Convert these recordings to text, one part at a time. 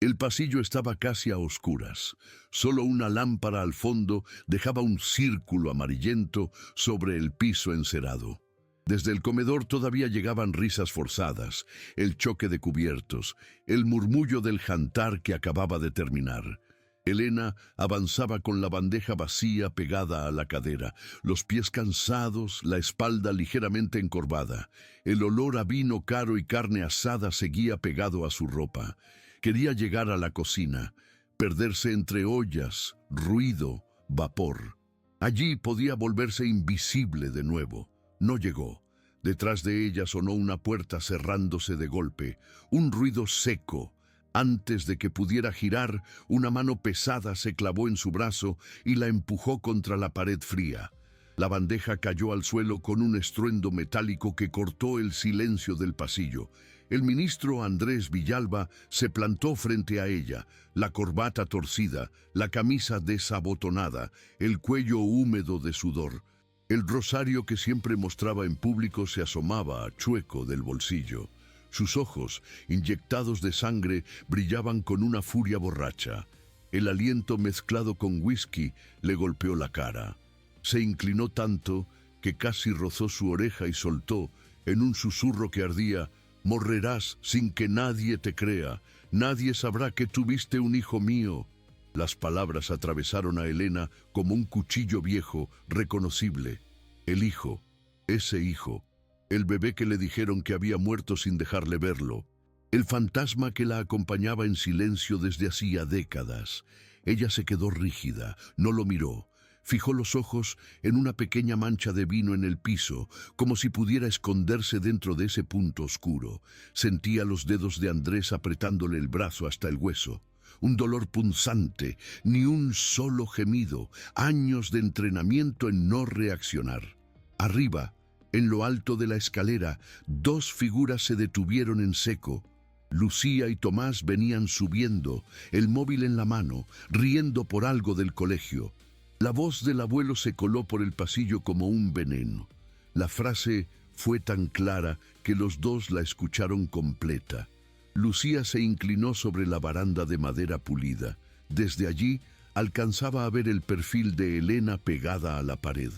El pasillo estaba casi a oscuras. Solo una lámpara al fondo dejaba un círculo amarillento sobre el piso encerado. Desde el comedor todavía llegaban risas forzadas, el choque de cubiertos, el murmullo del jantar que acababa de terminar. Elena avanzaba con la bandeja vacía pegada a la cadera, los pies cansados, la espalda ligeramente encorvada. El olor a vino caro y carne asada seguía pegado a su ropa. Quería llegar a la cocina, perderse entre ollas, ruido, vapor. Allí podía volverse invisible de nuevo. No llegó. Detrás de ella sonó una puerta cerrándose de golpe, un ruido seco. Antes de que pudiera girar, una mano pesada se clavó en su brazo y la empujó contra la pared fría. La bandeja cayó al suelo con un estruendo metálico que cortó el silencio del pasillo. El ministro Andrés Villalba se plantó frente a ella, la corbata torcida, la camisa desabotonada, el cuello húmedo de sudor. El rosario que siempre mostraba en público se asomaba chueco del bolsillo. Sus ojos, inyectados de sangre, brillaban con una furia borracha. El aliento mezclado con whisky le golpeó la cara. Se inclinó tanto que casi rozó su oreja y soltó, en un susurro que ardía: «Morrerás sin que nadie te crea. Nadie sabrá que tuviste un hijo mío». Las palabras atravesaron a Elena como un cuchillo viejo, reconocible. El hijo, ese hijo, el bebé que le dijeron que había muerto sin dejarle verlo, el fantasma que la acompañaba en silencio desde hacía décadas. Ella se quedó rígida, no lo miró. Fijó los ojos en una pequeña mancha de vino en el piso, como si pudiera esconderse dentro de ese punto oscuro. Sentía los dedos de Andrés apretándole el brazo hasta el hueso. Un dolor punzante, ni un solo gemido, años de entrenamiento en no reaccionar. Arriba, en lo alto de la escalera, dos figuras se detuvieron en seco. Lucía y Tomás venían subiendo, el móvil en la mano, riendo por algo del colegio. La voz del abuelo se coló por el pasillo como un veneno. La frase fue tan clara que los dos la escucharon completa. Lucía se inclinó sobre la baranda de madera pulida. Desde allí alcanzaba a ver el perfil de Elena pegada a la pared.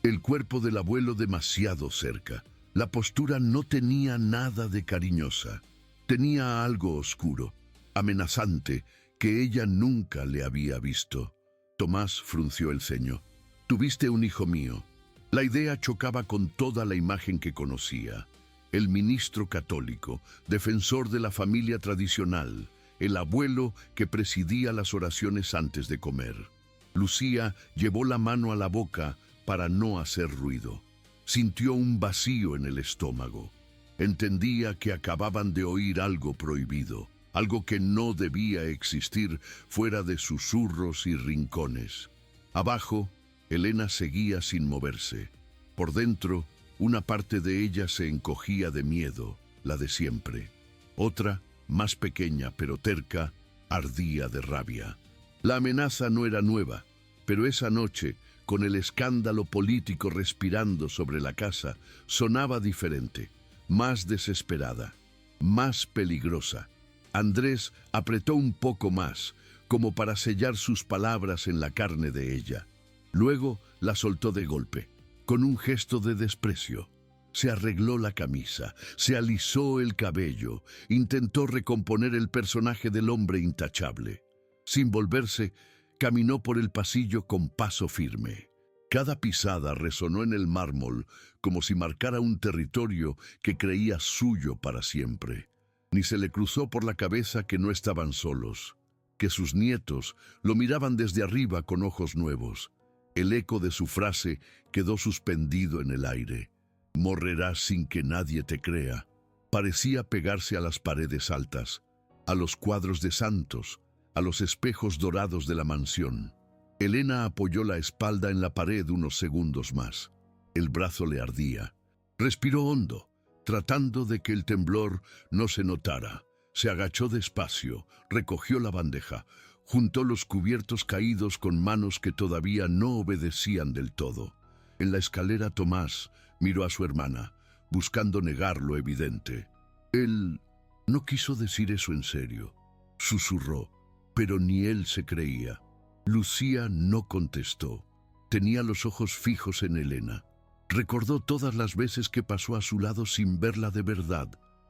El cuerpo del abuelo demasiado cerca. La postura no tenía nada de cariñosa. Tenía algo oscuro, amenazante, que ella nunca le había visto. Tomás frunció el ceño. «Tuviste un hijo mío». La idea chocaba con toda la imagen que conocía. El ministro católico, defensor de la familia tradicional, el abuelo que presidía las oraciones antes de comer. Lucía llevó la mano a la boca para no hacer ruido. Sintió un vacío en el estómago. Entendía que acababan de oír algo prohibido, algo que no debía existir fuera de susurros y rincones. Abajo, Elena seguía sin moverse. Por dentro, una parte de ella se encogía de miedo, la de siempre. Otra, más pequeña pero terca, ardía de rabia. La amenaza no era nueva, pero esa noche, con el escándalo político respirando sobre la casa, sonaba diferente, más desesperada, más peligrosa. Andrés apretó un poco más, como para sellar sus palabras en la carne de ella. Luego la soltó de golpe, con un gesto de desprecio. Se arregló la camisa, se alisó el cabello, intentó recomponer el personaje del hombre intachable. Sin volverse, caminó por el pasillo con paso firme. Cada pisada resonó en el mármol como si marcara un territorio que creía suyo para siempre. Ni se le cruzó por la cabeza que no estaban solos, que sus nietos lo miraban desde arriba con ojos nuevos. El eco de su frase quedó suspendido en el aire. «Morrerás sin que nadie te crea». Parecía pegarse a las paredes altas, a los cuadros de santos, a los espejos dorados de la mansión. Elena apoyó la espalda en la pared unos segundos más. El brazo le ardía. Respiró hondo, tratando de que el temblor no se notara. Se agachó despacio, recogió la bandeja, juntó los cubiertos caídos con manos que todavía no obedecían del todo. En la escalera Tomás miró a su hermana, buscando negar lo evidente. Él no quiso decir eso en serio. susurró, pero ni él se creía. Lucía no contestó. Tenía los ojos fijos en Elena. Recordó todas las veces que pasó a su lado sin verla de verdad,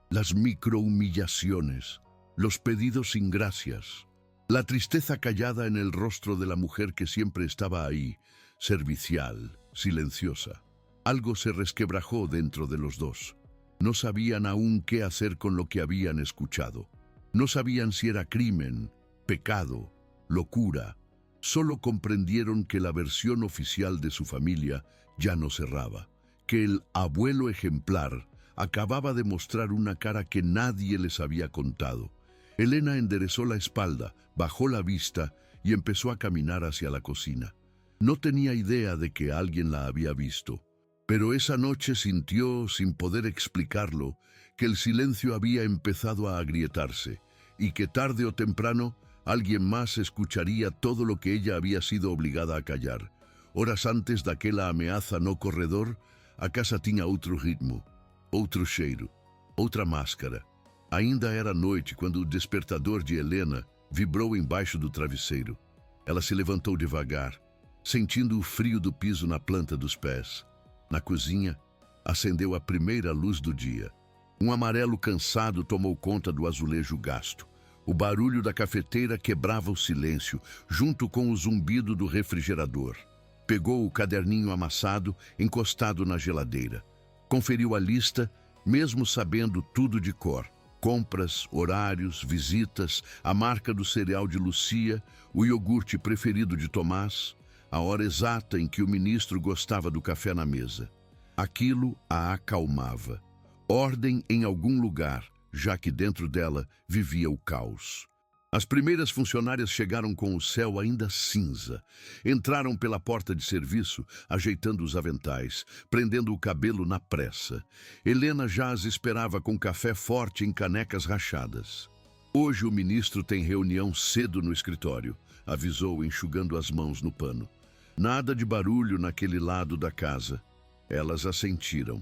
las microhumillaciones, los pedidos sin gracias, la tristeza callada en el rostro de la mujer que siempre estaba ahí, servicial, silenciosa. Algo se resquebrajó dentro de los dos. No sabían aún qué hacer con lo que habían escuchado. No sabían si era crimen, pecado, locura. Solo comprendieron que la versión oficial de su familia ya no cerraba, que el abuelo ejemplar acababa de mostrar una cara que nadie les había contado. Elena enderezó la espalda, bajó la vista y empezó a caminar hacia la cocina. No tenía idea de que alguien la había visto, pero esa noche sintió, sin poder explicarlo, que el silencio había empezado a agrietarse y que tarde o temprano alguien más escucharía todo lo que ella había sido obligada a callar. Horas antes daquela ameaça no corredor, a casa tinha outro ritmo, outro cheiro, outra máscara. Ainda era noite quando o despertador de Helena vibrou embaixo do travesseiro. Ela se levantou devagar, sentindo o frio do piso na planta dos pés. Na cozinha, acendeu a primeira luz do dia. Um amarelo cansado tomou conta do azulejo gasto. O barulho da cafeteira quebrava o silêncio, junto com o zumbido do refrigerador. Pegou o caderninho amassado, encostado na geladeira. Conferiu a lista, mesmo sabendo tudo de cor. Compras, horários, visitas, a marca do cereal de Lucia, o iogurte preferido de Tomás, a hora exata em que o ministro gostava do café na mesa. Aquilo a acalmava. Ordem em algum lugar, já que dentro dela vivia o caos. As primeiras funcionárias chegaram com o céu ainda cinza. Entraram pela porta de serviço, ajeitando os aventais, prendendo o cabelo na pressa. Helena já as esperava com café forte em canecas rachadas. Hoje o ministro tem reunião cedo no escritório, avisou, enxugando as mãos no pano. Nada de barulho naquele lado da casa. Elas assentiram.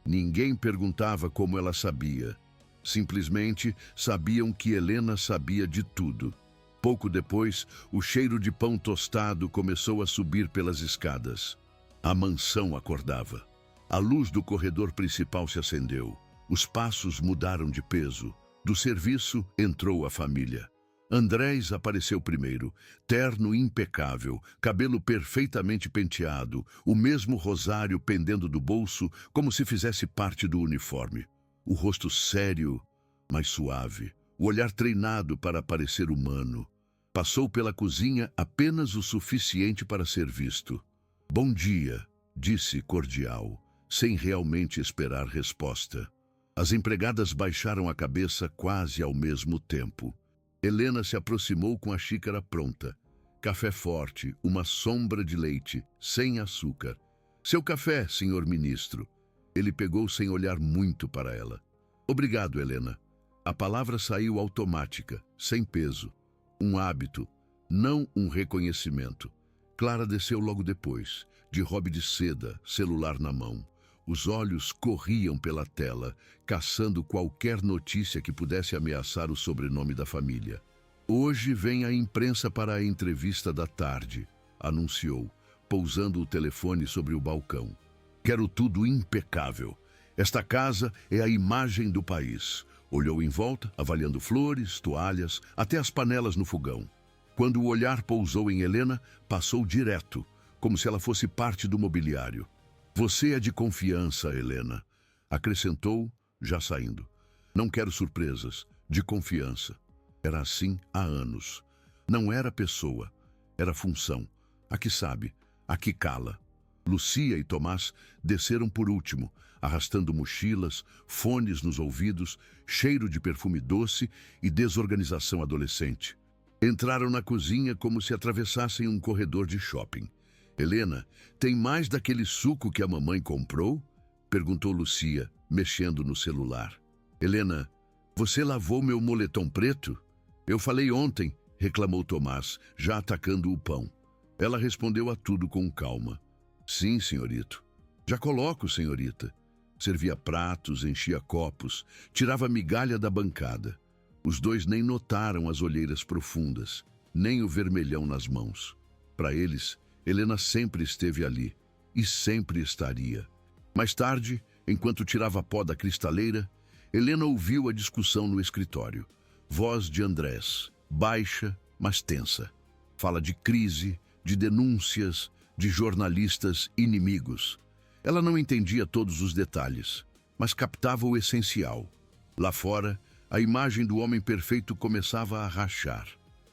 Ninguém perguntava como ela sabia. Simplesmente sabiam que Helena sabia de tudo. Pouco depois, o cheiro de pão tostado começou a subir pelas escadas. A mansão acordava. A luz do corredor principal se acendeu. Os passos mudaram de peso. Do serviço entrou a família. Andrés apareceu primeiro, terno impecável, cabelo perfeitamente penteado, o mesmo rosário pendendo do bolso como se fizesse parte do uniforme. O rosto sério, mas suave, o olhar treinado para parecer humano. Passou pela cozinha apenas o suficiente para ser visto. "Bom dia", disse cordial, sem realmente esperar resposta. As empregadas baixaram a cabeça quase ao mesmo tempo. Helena se aproximou com a xícara pronta. Café forte, uma sombra de leite, sem açúcar. "Seu café, senhor ministro." Ele pegou sem olhar muito para ela. "Obrigado, Helena." A palavra saiu automática, sem peso. Um hábito, não um reconhecimento. Clara desceu logo depois, de robe de seda, celular na mão. Os olhos corriam pela tela, caçando qualquer notícia que pudesse ameaçar o sobrenome da família. "Hoje vem a imprensa para a entrevista da tarde", anunciou, pousando o telefone sobre o balcão. "Quero tudo impecável. Esta casa é a imagem do país." Olhou em volta, avaliando flores, toalhas, até as panelas no fogão. Quando o olhar pousou em Helena, passou direto, como se ela fosse parte do mobiliário. "Você é de confiança, Helena", acrescentou, já saindo. "Não quero surpresas, de confiança." Era assim há anos. Não era pessoa, era função. A que sabe, a que cala. Lucia e Tomás desceram por último, arrastando mochilas, fones nos ouvidos, cheiro de perfume doce e desorganização adolescente. Entraram na cozinha como se atravessassem um corredor de shopping. "Helena, tem mais daquele suco que a mamãe comprou?" perguntou Lucia, mexendo no celular. "Helena, você lavou meu moletom preto?" "Eu falei ontem", reclamou Tomás, já atacando o pão. Ela respondeu a tudo com calma. "Sim, senhorito." "Já coloco, senhorita." Servia pratos, enchia copos, tirava migalha da bancada. Os dois nem notaram as olheiras profundas, nem o vermelhão nas mãos. Para eles, Helena sempre esteve ali e sempre estaria. Mais tarde, enquanto tirava pó da cristaleira, Helena ouviu a discussão no escritório. Voz de Andrés, baixa, mas tensa. Fala de crise, de denúncias, de jornalistas inimigos. Ela não entendia todos os detalhes, mas captava o essencial. Lá fora, a imagem do homem perfeito começava a rachar.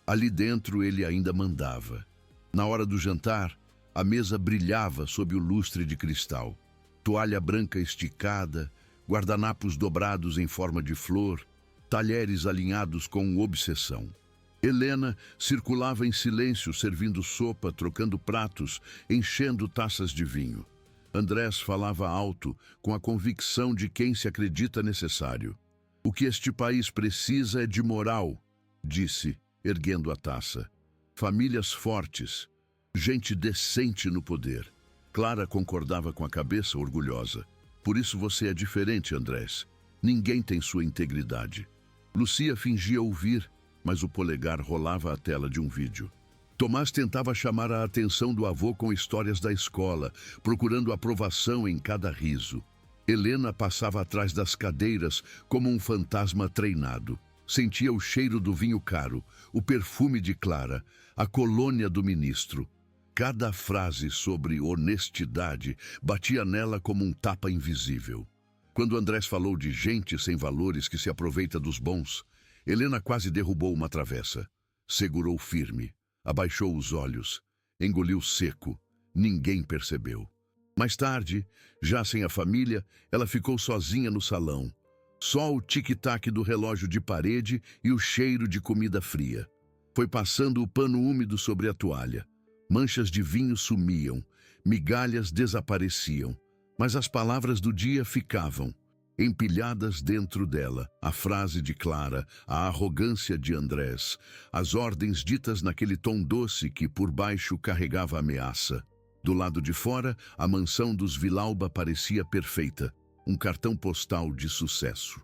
Ali dentro ele ainda mandava. Na hora do jantar, a mesa brilhava sob o lustre de cristal. Toalha branca esticada, guardanapos dobrados em forma de flor, talheres alinhados com obsessão. Helena circulava em silêncio, servindo sopa, trocando pratos, enchendo taças de vinho. Andrés falava alto, com a convicção de quem se acredita necessário. O que este país precisa é de moral, disse, erguendo a taça. Famílias fortes, gente decente no poder. Clara concordava com a cabeça, orgulhosa. Por isso você é diferente, Andrés. Ninguém tem sua integridade. Lucia fingia ouvir, mas o polegar rolava a tela de um vídeo. Tomás tentava chamar a atenção do avô com histórias da escola, procurando aprovação em cada riso. Helena passava atrás das cadeiras como um fantasma treinado. Sentia o cheiro do vinho caro, o perfume de Clara, a colônia do ministro. Cada frase sobre honestidade batia nela como um tapa invisível. Quando Andrés falou de gente sem valores que se aproveita dos bons, Helena quase derrubou uma travessa. Segurou firme, abaixou os olhos, engoliu seco. Ninguém percebeu. Mais tarde, já sem a família, ela ficou sozinha no salão. Só o tic-tac do relógio de parede e o cheiro de comida fria. Foi passando o pano úmido sobre a toalha. Manchas de vinho sumiam, migalhas desapareciam, mas as palavras do dia ficavam, empilhadas dentro dela. A frase de Clara, a arrogância de Andrés, as ordens ditas naquele tom doce que por baixo carregava ameaça. Do lado de fora, a mansão dos Villalba parecia perfeita, um cartão postal de sucesso.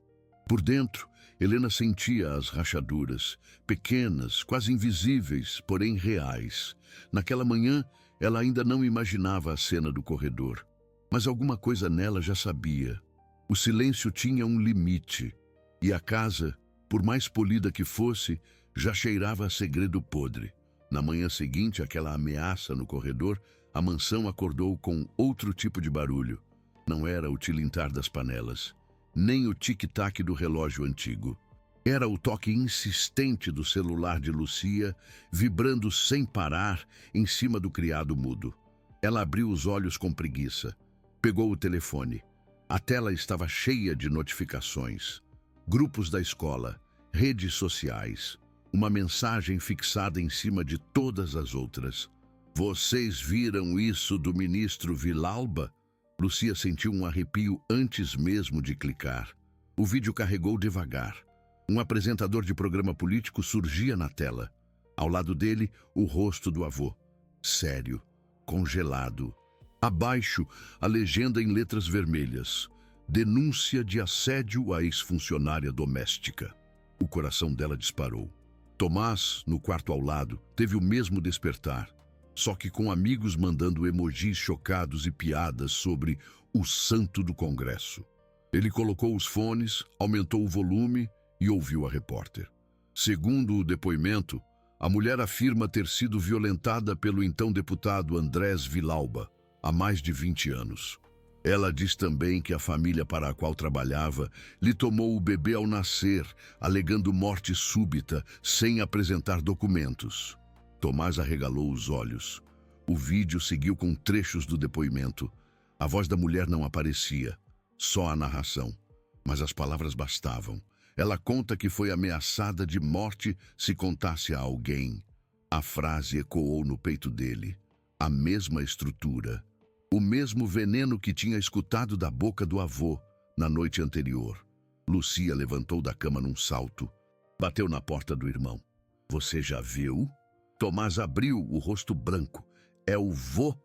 Por dentro, Helena sentia as rachaduras, pequenas, quase invisíveis, porém reais. Naquela manhã, ela ainda não imaginava a cena do corredor, mas alguma coisa nela já sabia. O silêncio tinha um limite, e a casa, por mais polida que fosse, já cheirava a segredo podre. Na manhã seguinte, aquela ameaça no corredor, a mansão acordou com outro tipo de barulho. Não era o tilintar das panelas, nem o tic-tac do relógio antigo. Era o toque insistente do celular de Lucia, vibrando sem parar em cima do criado mudo. Ela abriu os olhos com preguiça. Pegou o telefone. A tela estava cheia de notificações. Grupos da escola, redes sociais, uma mensagem fixada em cima de todas as outras. Vocês viram isso do ministro Villalba? Lucia sentiu um arrepio antes mesmo de clicar. O vídeo carregou devagar. Um apresentador de programa político surgia na tela. Ao lado dele, o rosto do avô. Sério, congelado. Abaixo, a legenda em letras vermelhas. Denúncia de assédio à ex-funcionária doméstica. O coração dela disparou. Tomás, no quarto ao lado, teve o mesmo despertar, só que com amigos mandando emojis chocados e piadas sobre o santo do Congresso. Ele colocou os fones, aumentou o volume e ouviu a repórter. Segundo o depoimento, a mulher afirma ter sido violentada pelo então deputado Andrés Villalba há mais de 20 anos. Ela diz também que a família para a qual trabalhava lhe tomou o bebê ao nascer, alegando morte súbita, sem apresentar documentos. Tomás arregalou os olhos. O vídeo seguiu com trechos do depoimento. A voz da mulher não aparecia, só a narração. Mas as palavras bastavam. Ela conta que foi ameaçada de morte se contasse a alguém. A frase ecoou no peito dele. A mesma estrutura. O mesmo veneno que tinha escutado da boca do avô na noite anterior. Lucia levantou da cama num salto. Bateu na porta do irmão. Você já viu? Tomás abriu, o rosto branco. É o vô?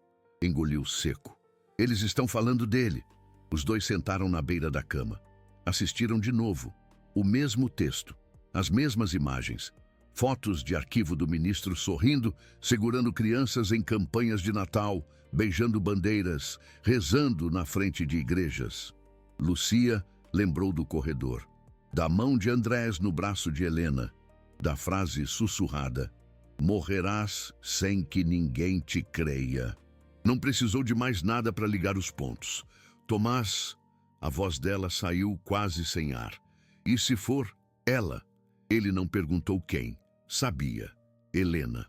Engoliu seco. Eles estão falando dele. Os dois sentaram na beira da cama. Assistiram de novo. O mesmo texto. As mesmas imagens. Fotos de arquivo do ministro sorrindo, segurando crianças em campanhas de Natal, beijando bandeiras, rezando na frente de igrejas. Lucia lembrou do corredor, da mão de Andrés no braço de Helena, da frase sussurrada: morrerás sem que ninguém te creia. Não precisou de mais nada para ligar os pontos. Tomás, a voz dela saiu quase sem ar. E se for ela? Ele não perguntou quem. Sabia. Helena.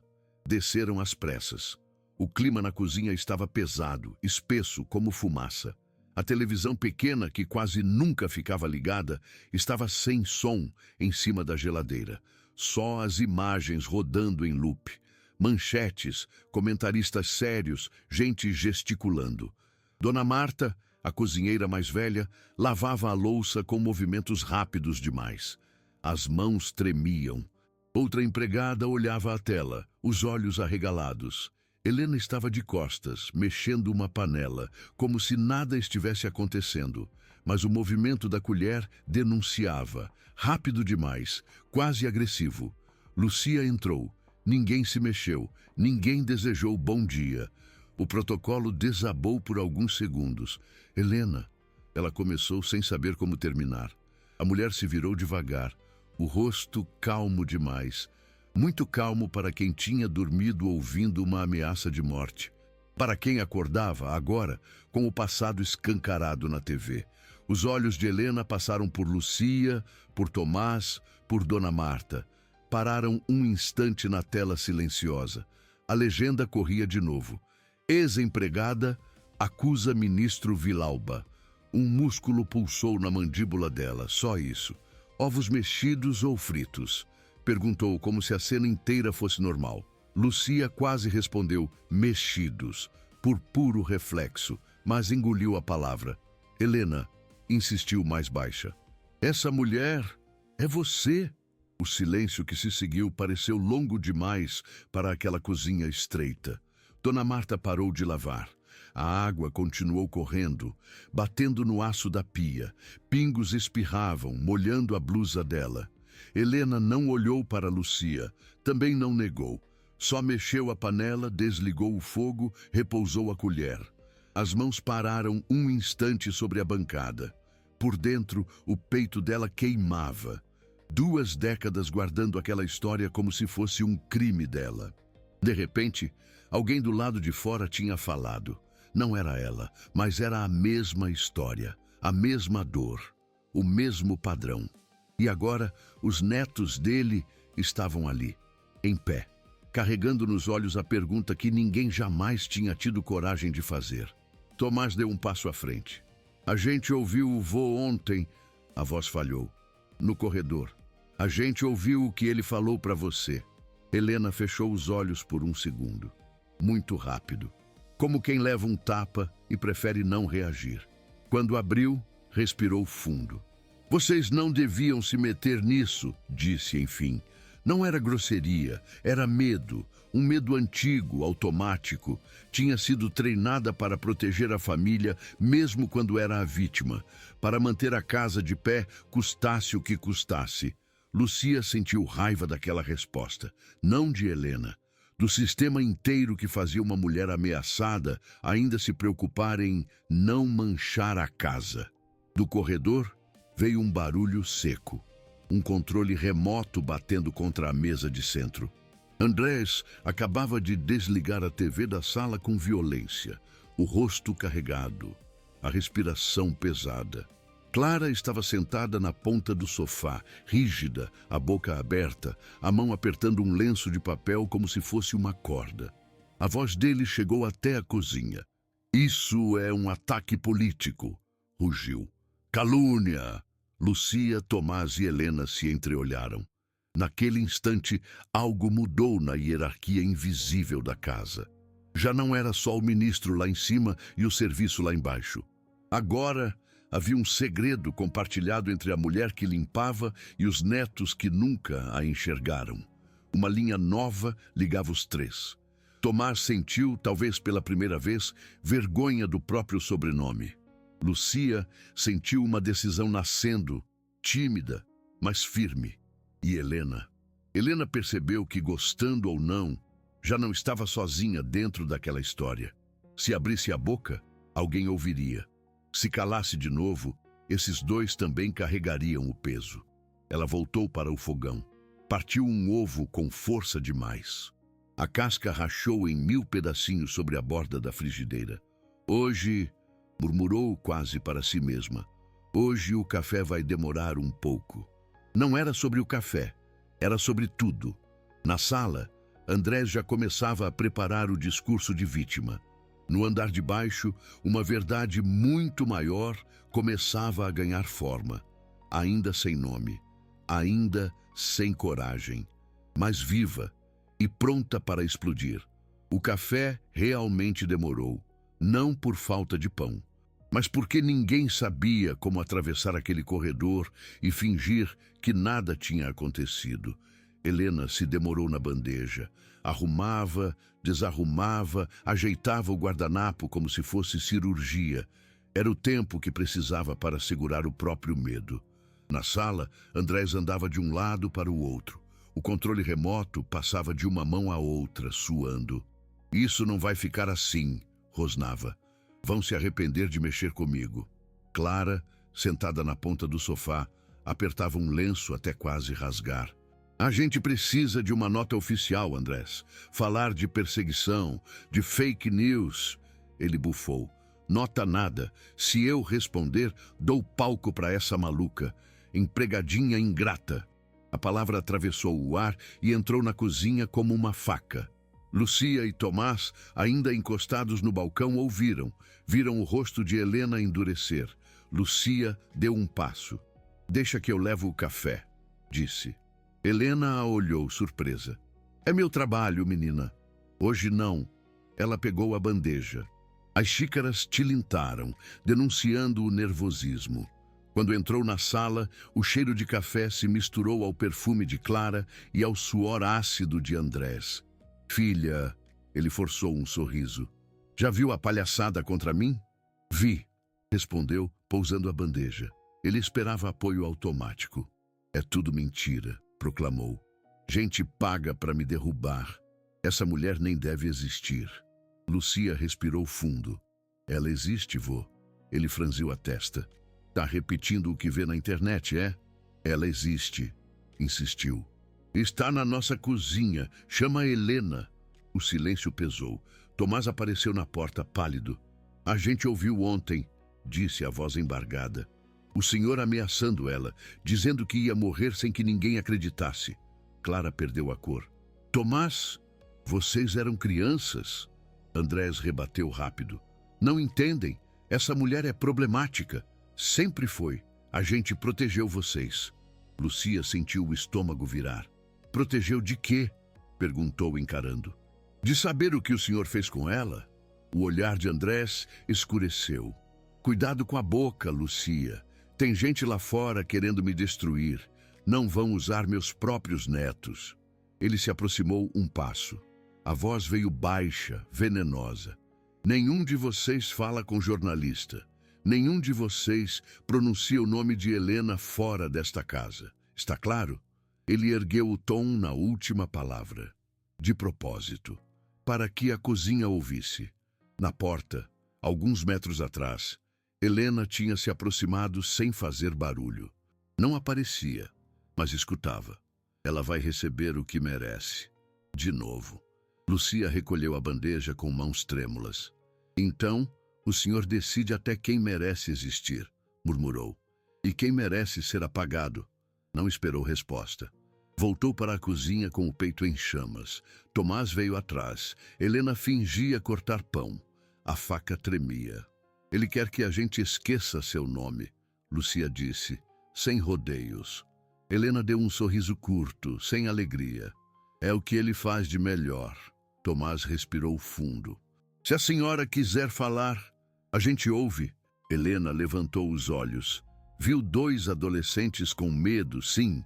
Desceram às pressas. O clima na cozinha estava pesado, espesso como fumaça. A televisão pequena, que quase nunca ficava ligada, estava sem som em cima da geladeira. Só as imagens rodando em loop. Manchetes, comentaristas sérios, gente gesticulando. Dona Marta, a cozinheira mais velha, lavava a louça com movimentos rápidos demais. As mãos tremiam. Outra empregada olhava a tela, os olhos arregalados. Helena estava de costas, mexendo uma panela, como se nada estivesse acontecendo. Mas o movimento da colher denunciava, rápido demais, quase agressivo. Lucia entrou. Ninguém se mexeu, ninguém desejou bom dia. O protocolo desabou por alguns segundos. Helena, ela começou sem saber como terminar. A mulher se virou devagar, o rosto calmo demais. Muito calmo para quem tinha dormido ouvindo uma ameaça de morte. Para quem acordava, agora, com o passado escancarado na TV. Os olhos de Helena passaram por Lucia, por Tomás, por Dona Marta. Pararam um instante na tela silenciosa. A legenda corria de novo. Ex-empregada acusa ministro Villalba. Um músculo pulsou na mandíbula dela, só isso. Ovos mexidos ou fritos? Perguntou como se a cena inteira fosse normal. Lucia quase respondeu mexidos, por puro reflexo, mas engoliu a palavra. Helena insistiu mais baixa. Essa mulher é você. O silêncio que se seguiu pareceu longo demais para aquela cozinha estreita. Dona Marta parou de lavar. A água continuou correndo, batendo no aço da pia. Pingos espirravam, molhando a blusa dela. Helena não olhou para Lucia, também não negou. Só mexeu a panela, desligou o fogo, repousou a colher. As mãos pararam um instante sobre a bancada. Por dentro, o peito dela queimava. 2 décadas guardando aquela história como se fosse um crime dela. De repente, alguém do lado de fora tinha falado. Não era ela, mas era a mesma história, a mesma dor, o mesmo padrão. E agora, os netos dele estavam ali, em pé, carregando nos olhos a pergunta que ninguém jamais tinha tido coragem de fazer. Tomás deu um passo à frente. A gente ouviu o vô ontem, a voz falhou, no corredor. A gente ouviu o que ele falou para você. Helena fechou os olhos por um segundo. Muito rápido. Como quem leva um tapa e prefere não reagir. Quando abriu, respirou fundo. Vocês não deviam se meter nisso, disse enfim. Não era grosseria, era medo. Um medo antigo, automático. Tinha sido treinada para proteger a família, mesmo quando era a vítima. Para manter a casa de pé, custasse o que custasse. Lucia sentiu raiva daquela resposta, não de Helena, do sistema inteiro que fazia uma mulher ameaçada ainda se preocupar em não manchar a casa. Do corredor veio um barulho seco, um controle remoto batendo contra a mesa de centro. Andrés acabava de desligar a TV da sala com violência, o rosto carregado, a respiração pesada. Clara estava sentada na ponta do sofá, rígida, a boca aberta, a mão apertando um lenço de papel como se fosse uma corda. A voz dele chegou até a cozinha. Isso é um ataque político, rugiu. Calúnia! Lucia, Tomás e Helena se entreolharam. Naquele instante, algo mudou na hierarquia invisível da casa. Já não era só o ministro lá em cima e o serviço lá embaixo. Agora, havia um segredo compartilhado entre a mulher que limpava e os netos que nunca a enxergaram. Uma linha nova ligava os 3. Tomás sentiu, talvez pela primeira vez, vergonha do próprio sobrenome. Lucia sentiu uma decisão nascendo, tímida, mas firme. E Helena? Helena percebeu que, gostando ou não, já não estava sozinha dentro daquela história. Se abrisse a boca, alguém ouviria. Se calasse de novo, esses dois também carregariam o peso. Ela voltou para o fogão. Partiu um ovo com força demais. A casca rachou em 1000 pedacinhos sobre a borda da frigideira. Hoje, murmurou quase para si mesma, hoje o café vai demorar um pouco. Não era sobre o café, era sobre tudo. Na sala, Andrés já começava a preparar o discurso de vítima. No andar de baixo, uma verdade muito maior começava a ganhar forma, ainda sem nome, ainda sem coragem, mas viva e pronta para explodir. O café realmente demorou, não por falta de pão, mas porque ninguém sabia como atravessar aquele corredor e fingir que nada tinha acontecido. Helena se demorou na bandeja, arrumava, desarrumava, ajeitava o guardanapo como se fosse cirurgia. Era o tempo que precisava para segurar o próprio medo. Na sala, Andrés andava de um lado para o outro. O controle remoto passava de uma mão à outra, suando. Isso não vai ficar assim, rosnava. Vão se arrepender de mexer comigo. Clara, sentada na ponta do sofá, apertava um lenço até quase rasgar. A gente precisa de uma nota oficial, Andrés. Falar de perseguição, de fake news. Ele bufou. Nota nada. Se eu responder, dou palco para essa maluca. Empregadinha ingrata. A palavra atravessou o ar e entrou na cozinha como uma faca. Lucia e Tomás, ainda encostados no balcão, ouviram. Viram o rosto de Helena endurecer. Lucia deu um passo. Deixa que eu levo o café, disse. Helena a olhou surpresa. É meu trabalho, menina. Hoje não. Ela pegou a bandeja. As xícaras tilintaram, denunciando o nervosismo. Quando entrou na sala, o cheiro de café se misturou ao perfume de Clara e ao suor ácido de Andrés. Filha, ele forçou um sorriso. Já viu a palhaçada contra mim? Vi, respondeu, pousando a bandeja. Ele esperava apoio automático. É tudo mentira, proclamou. Gente paga para me derrubar. Essa mulher nem deve existir. Lucia respirou fundo. Ela existe, vô. Ele franziu a testa. Tá repetindo o que vê na internet, é? Ela existe, insistiu. Está na nossa cozinha. Chama a Helena. O silêncio pesou. Tomás apareceu na porta, pálido. A gente ouviu ontem, disse a voz embargada. O senhor ameaçando ela, dizendo que ia morrer sem que ninguém acreditasse. Clara perdeu a cor. Tomás, vocês eram crianças? Andrés rebateu rápido. Não entendem. Essa mulher é problemática. Sempre foi. A gente protegeu vocês. Lucia sentiu o estômago virar. Protegeu de quê? Perguntou encarando. De saber o que o senhor fez com ela? O olhar de Andrés escureceu. Cuidado com a boca, Lucia. Tem gente lá fora querendo me destruir. Não vão usar meus próprios netos. Ele se aproximou um passo. A voz veio baixa, venenosa. Nenhum de vocês fala com jornalista. Nenhum de vocês pronuncia o nome de Helena fora desta casa. Está claro? Ele ergueu o tom na última palavra. De propósito, para que a cozinha ouvisse. Na porta, alguns metros atrás, Helena tinha se aproximado sem fazer barulho. Não aparecia, mas escutava. Ela vai receber o que merece. De novo. Lucia recolheu a bandeja com mãos trêmulas. Então, o senhor decide até quem merece existir, murmurou. E quem merece ser apagado? Não esperou resposta. Voltou para a cozinha com o peito em chamas. Tomás veio atrás. Helena fingia cortar pão. A faca tremia. Ele quer que a gente esqueça seu nome, Lucia disse, sem rodeios. Helena deu um sorriso curto, sem alegria. É o que ele faz de melhor. Tomás respirou fundo. Se a senhora quiser falar, a gente ouve. Helena levantou os olhos. Viu 2 adolescentes com medo, sim,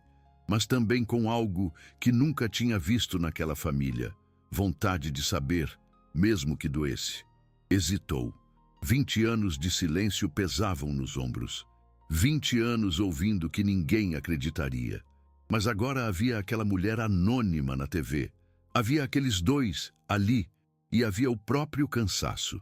mas também com algo que nunca tinha visto naquela família. Vontade de saber, mesmo que doesse. Hesitou. 20 anos de silêncio pesavam nos ombros. 20 anos ouvindo que ninguém acreditaria. Mas agora havia aquela mulher anônima na TV. Havia aqueles dois ali e havia o próprio cansaço.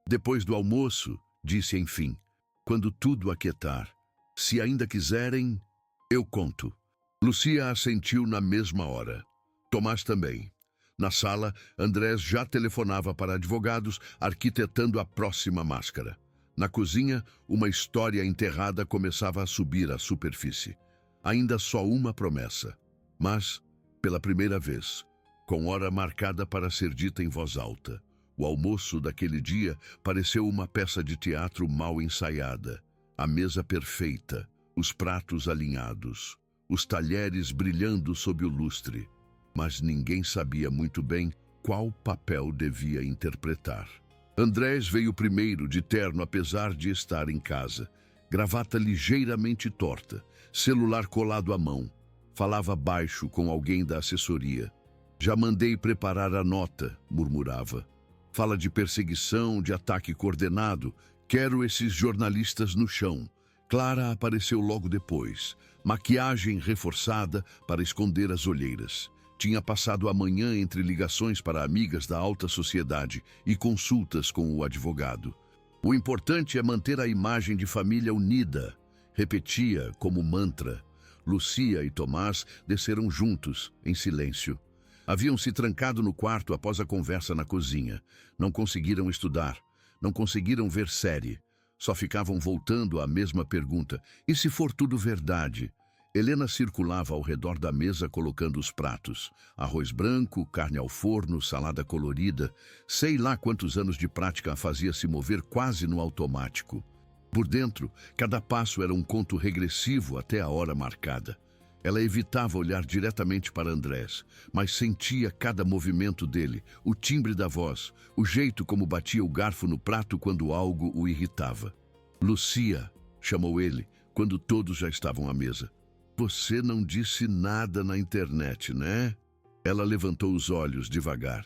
Depois do almoço, disse enfim, quando tudo aquietar, se ainda quiserem, eu conto. Lucia assentiu na mesma hora. Tomás também. Na sala, Andrés já telefonava para advogados, arquitetando a próxima máscara. Na cozinha, uma história enterrada começava a subir à superfície. Ainda só uma promessa. Mas, pela primeira vez, com hora marcada para ser dita em voz alta, o almoço daquele dia pareceu uma peça de teatro mal ensaiada. A mesa perfeita, os pratos alinhados, os talheres brilhando sob o lustre. Mas ninguém sabia muito bem qual papel devia interpretar. Andrés veio primeiro de terno apesar de estar em casa. Gravata ligeiramente torta, celular colado à mão. Falava baixo com alguém da assessoria. Já mandei preparar a nota, murmurava. Fala de perseguição, de ataque coordenado. Quero esses jornalistas no chão. Clara apareceu logo depois. Maquiagem reforçada para esconder as olheiras. Tinha passado a manhã entre ligações para amigas da alta sociedade e consultas com o advogado. O importante é manter a imagem de família unida, repetia como mantra. Lucia e Tomás desceram juntos, em silêncio. Haviam se trancado no quarto após a conversa na cozinha. Não conseguiram estudar, não conseguiram ver série. Só ficavam voltando à mesma pergunta. E se for tudo verdade? Helena circulava ao redor da mesa colocando os pratos. Arroz branco, carne ao forno, salada colorida. Sei lá quantos anos de prática a fazia se mover quase no automático. Por dentro, cada passo era um conto regressivo até a hora marcada. Ela evitava olhar diretamente para Andrés, mas sentia cada movimento dele, o timbre da voz, o jeito como batia o garfo no prato quando algo o irritava. Lucia, chamou ele, quando todos já estavam à mesa. Você não disse nada na internet, né? Ela levantou os olhos devagar.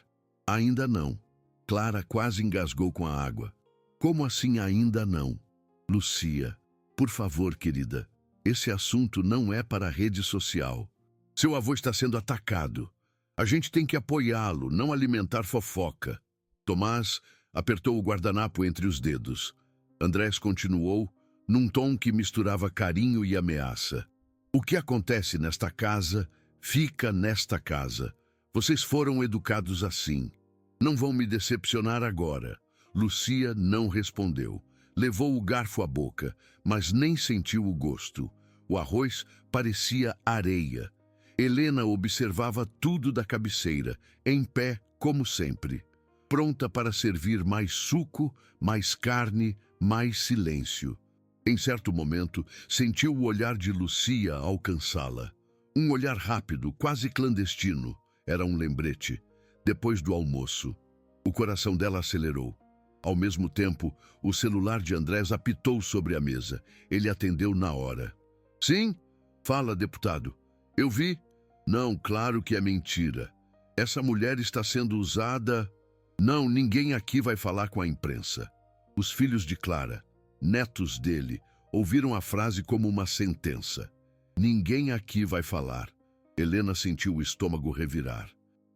Ainda não. Clara quase engasgou com a água. Como assim ainda não? Lucia, por favor, querida. Esse assunto não é para a rede social. Seu avô está sendo atacado. A gente tem que apoiá-lo, não alimentar fofoca. Tomás apertou o guardanapo entre os dedos. Andrés continuou, num tom que misturava carinho e ameaça. O que acontece nesta casa, fica nesta casa. Vocês foram educados assim. Não vão me decepcionar agora. Lucia não respondeu. Levou o garfo à boca, mas nem sentiu o gosto. O arroz parecia areia. Helena observava tudo da cabeceira, em pé, como sempre. Pronta para servir mais suco, mais carne, mais silêncio. Em certo momento, sentiu o olhar de Lucia alcançá-la. Um olhar rápido, quase clandestino. Era um lembrete. Depois do almoço, o coração dela acelerou. Ao mesmo tempo, o celular de Andrés apitou sobre a mesa. Ele atendeu na hora. Sim? Fala, deputado. Eu vi? Não, claro que é mentira. Essa mulher está sendo usada... Não, ninguém aqui vai falar com a imprensa. Os filhos de Clara, netos dele, ouviram a frase como uma sentença. Ninguém aqui vai falar. Helena sentiu o estômago revirar.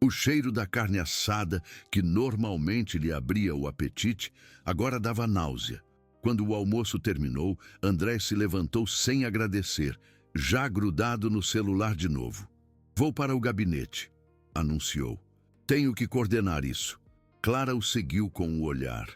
O cheiro da carne assada, que normalmente lhe abria o apetite, agora dava náusea. Quando o almoço terminou, André se levantou sem agradecer, já grudado no celular de novo. Vou para o gabinete, anunciou. Tenho que coordenar isso. Clara o seguiu com o olhar.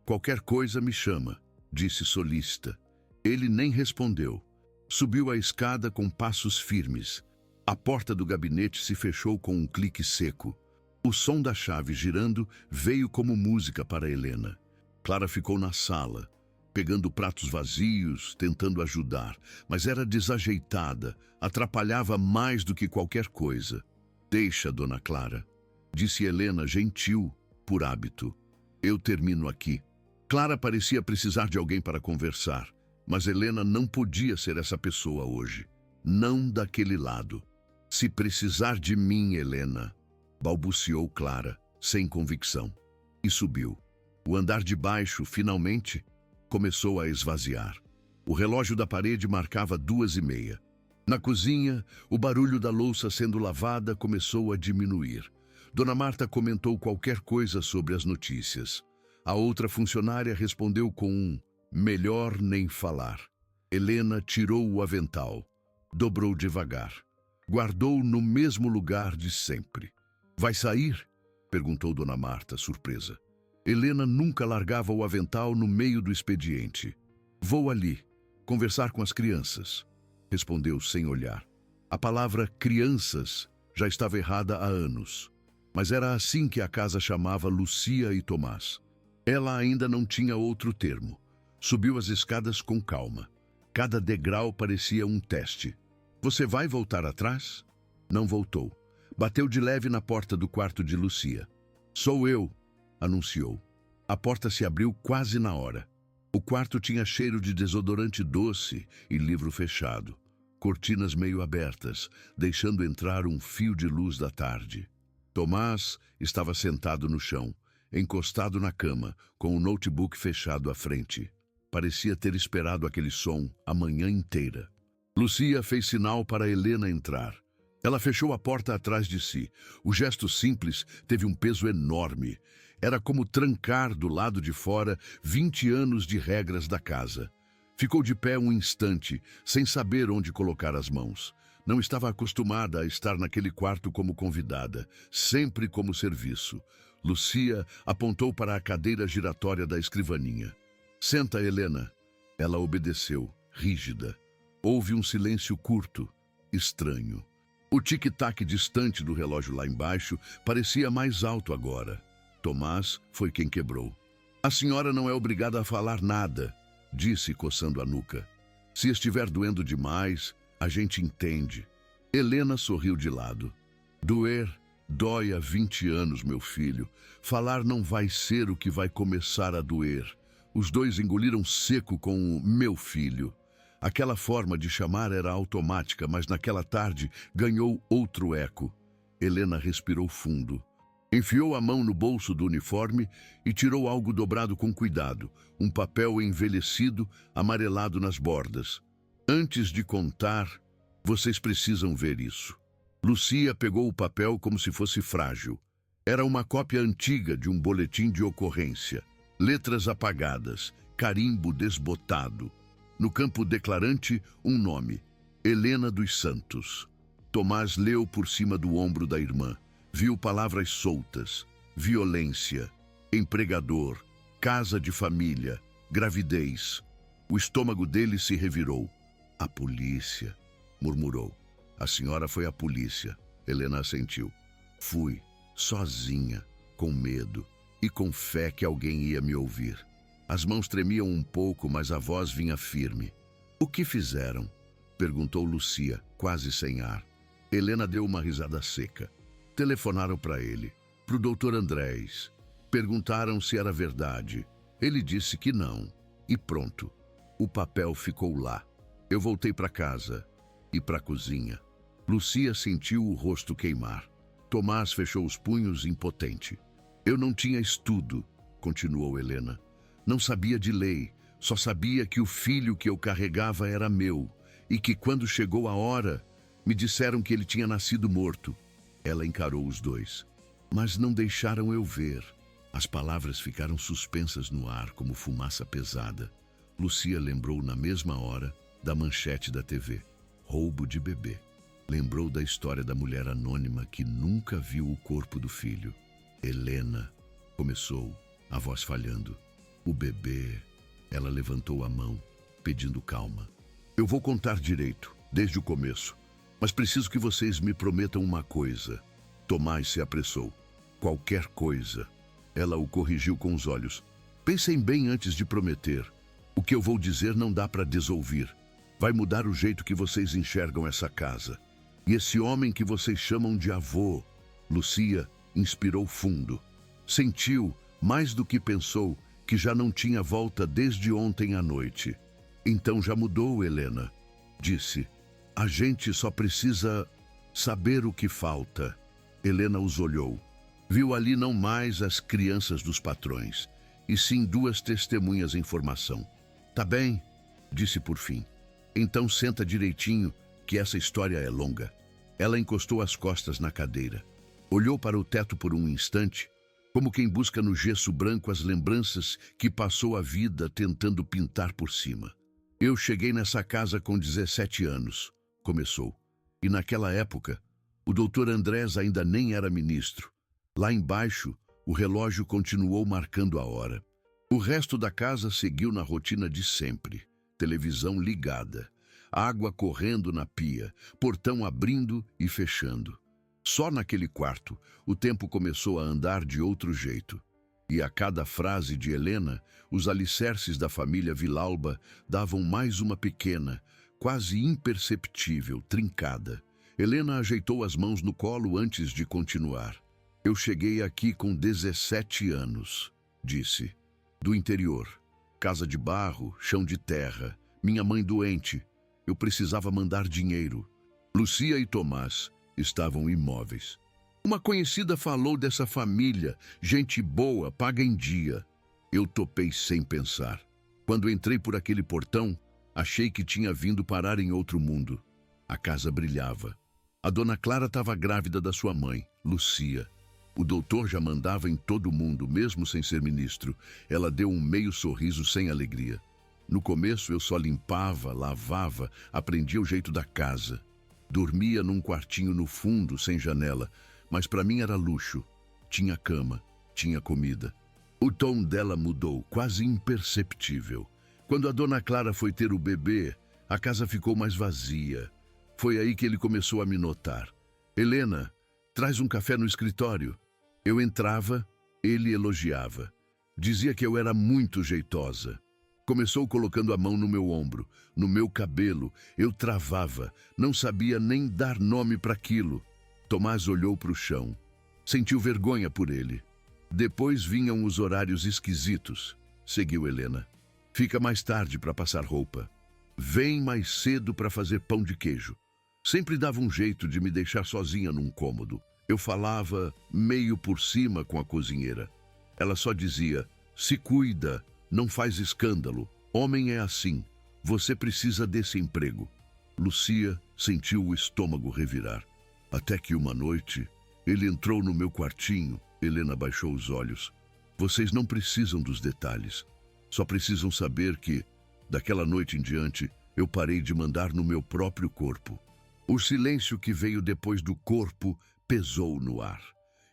Qualquer coisa me chama, disse solícita. Ele nem respondeu. Subiu a escada com passos firmes. A porta do gabinete se fechou com um clique seco. O som da chave girando veio como música para Helena. Clara ficou na sala, pegando pratos vazios, tentando ajudar, mas era desajeitada, atrapalhava mais do que qualquer coisa. Deixa, dona Clara, disse Helena, gentil, por hábito. Eu termino aqui. Clara parecia precisar de alguém para conversar, mas Helena não podia ser essa pessoa hoje. Não daquele lado. Se precisar de mim, Helena, balbuciou Clara, sem convicção, e subiu. O andar de baixo, finalmente, começou a esvaziar. O relógio da parede marcava 2h30. Na cozinha, o barulho da louça sendo lavada começou a diminuir. Dona Marta comentou qualquer coisa sobre as notícias. A outra funcionária respondeu com um melhor nem falar. Helena tirou o avental, dobrou devagar, guardou no mesmo lugar de sempre. Vai sair? Perguntou Dona Marta, surpresa. Helena nunca largava o avental no meio do expediente. Vou ali, conversar com as crianças, respondeu sem olhar. A palavra crianças já estava errada há anos, mas era assim que a casa chamava Lucia e Tomás. Ela ainda não tinha outro termo. Subiu as escadas com calma. Cada degrau parecia um teste. Você vai voltar atrás? Não voltou. Bateu de leve na porta do quarto de Lucia. Sou eu, anunciou. A porta se abriu quase na hora. O quarto tinha cheiro de desodorante doce e livro fechado. Cortinas meio abertas, deixando entrar um fio de luz da tarde. Tomás estava sentado no chão, encostado na cama, com o notebook fechado à frente. Parecia ter esperado aquele som a manhã inteira. Lucia fez sinal para Helena entrar. Ela fechou a porta atrás de si. O gesto simples teve um peso enorme. Era como trancar do lado de fora 20 anos de regras da casa. Ficou de pé um instante, sem saber onde colocar as mãos. Não estava acostumada a estar naquele quarto como convidada, sempre como serviço. Lucia apontou para a cadeira giratória da escrivaninha. Senta, Helena. Ela obedeceu, rígida. Houve um silêncio curto, estranho. O tic-tac distante do relógio lá embaixo parecia mais alto agora. Tomás foi quem quebrou. A senhora não é obrigada a falar nada, disse coçando a nuca. Se estiver doendo demais, a gente entende. Helena sorriu de lado. Doer dói há 20 anos, meu filho. Falar não vai ser o que vai começar a doer. Os dois engoliram seco com o meu filho. Aquela forma de chamar era automática, mas naquela tarde ganhou outro eco. Helena respirou fundo. Enfiou a mão no bolso do uniforme e tirou algo dobrado com cuidado, um papel envelhecido, amarelado nas bordas. Antes de contar, vocês precisam ver isso. Lucia pegou o papel como se fosse frágil. Era uma cópia antiga de um boletim de ocorrência. Letras apagadas, carimbo desbotado. No campo declarante, um nome: Helena dos Santos. Tomás leu por cima do ombro da irmã. Viu palavras soltas: violência, empregador, casa de família, gravidez. O estômago dele se revirou. A polícia, murmurou. A senhora foi à polícia. Helena assentiu. Fui, sozinha, com medo e com fé que alguém ia me ouvir. As mãos tremiam um pouco, mas a voz vinha firme. O que fizeram? Perguntou Lucia, quase sem ar. Helena deu uma risada seca. Telefonaram para ele, para o Dr. Andrés. Perguntaram se era verdade. Ele disse que não. E pronto. O papel ficou lá. Eu voltei para casa e para a cozinha. Lucia sentiu o rosto queimar. Tomás fechou os punhos impotente. Eu não tinha estudo, continuou Helena. Não sabia de lei, só sabia que o filho que eu carregava era meu e que quando chegou a hora, me disseram que ele tinha nascido morto. Ela encarou os dois, mas não deixaram eu ver. As palavras ficaram suspensas no ar como fumaça pesada. Lucia lembrou na mesma hora da manchete da TV. Roubo de bebê. Lembrou da história da mulher anônima que nunca viu o corpo do filho. Helena, começou, a voz falhando. O bebê. Ela levantou a mão, pedindo calma. Eu vou contar direito, desde o começo. Mas preciso que vocês me prometam uma coisa. Tomás se apressou. Qualquer coisa. Ela o corrigiu com os olhos. Pensem bem antes de prometer. O que eu vou dizer não dá para desouvir. Vai mudar o jeito que vocês enxergam essa casa. E esse homem que vocês chamam de avô. Lucia inspirou fundo. Sentiu, mais do que pensou, que já não tinha volta desde ontem à noite. Então já mudou, Helena, disse. A gente só precisa saber o que falta. Helena os olhou. Viu ali não mais as crianças dos patrões, e sim duas testemunhas em formação. Tá bem, disse por fim. Então senta direitinho, que essa história é longa. Ela encostou as costas na cadeira. Olhou para o teto por um instante, como quem busca no gesso branco as lembranças que passou a vida tentando pintar por cima. Eu cheguei nessa casa com 17 anos, começou. E naquela época, o doutor Andrés ainda nem era ministro. Lá embaixo, o relógio continuou marcando a hora. O resto da casa seguiu na rotina de sempre. Televisão ligada, água correndo na pia, portão abrindo e fechando. Só naquele quarto, o tempo começou a andar de outro jeito. E a cada frase de Helena, os alicerces da família Vilalba davam mais uma pequena, quase imperceptível, trincada. Helena ajeitou as mãos no colo antes de continuar. Eu cheguei aqui com 17 anos, disse. Do interior. Casa de barro, chão de terra. Minha mãe doente. Eu precisava mandar dinheiro. Lucia e Tomás estavam imóveis. Uma conhecida falou dessa família, gente boa, paga em dia. Eu topei sem pensar. Quando entrei por aquele portão, achei que tinha vindo parar em outro mundo. A casa brilhava. A dona Clara estava grávida da sua mãe, Lucia. O doutor já mandava em todo mundo, mesmo sem ser ministro. Ela deu um meio sorriso sem alegria. No começo eu só limpava, lavava, aprendia o jeito da casa. Dormia num quartinho no fundo, sem janela, mas para mim era luxo. Tinha cama, tinha comida. O tom dela mudou, quase imperceptível. Quando a dona Clara foi ter o bebê, a casa ficou mais vazia. Foi aí que ele começou a me notar. Helena, traz um café no escritório. Eu entrava, ele elogiava. Dizia que eu era muito jeitosa. Começou colocando a mão no meu ombro, no meu cabelo. Eu travava, não sabia nem dar nome para aquilo. Tomás olhou para o chão. Sentiu vergonha por ele. Depois vinham os horários esquisitos. Seguiu Helena. Fica mais tarde para passar roupa. Vem mais cedo para fazer pão de queijo. Sempre dava um jeito de me deixar sozinha num cômodo. Eu falava meio por cima com a cozinheira. Ela só dizia, se cuida, não faz escândalo. Homem é assim, você precisa desse emprego. Lucia sentiu o estômago revirar. Até que uma noite, ele entrou no meu quartinho. Helena baixou os olhos. Vocês não precisam dos detalhes. Só precisam saber que, daquela noite em diante, eu parei de mandar no meu próprio corpo. O silêncio que veio depois do corpo pesou no ar.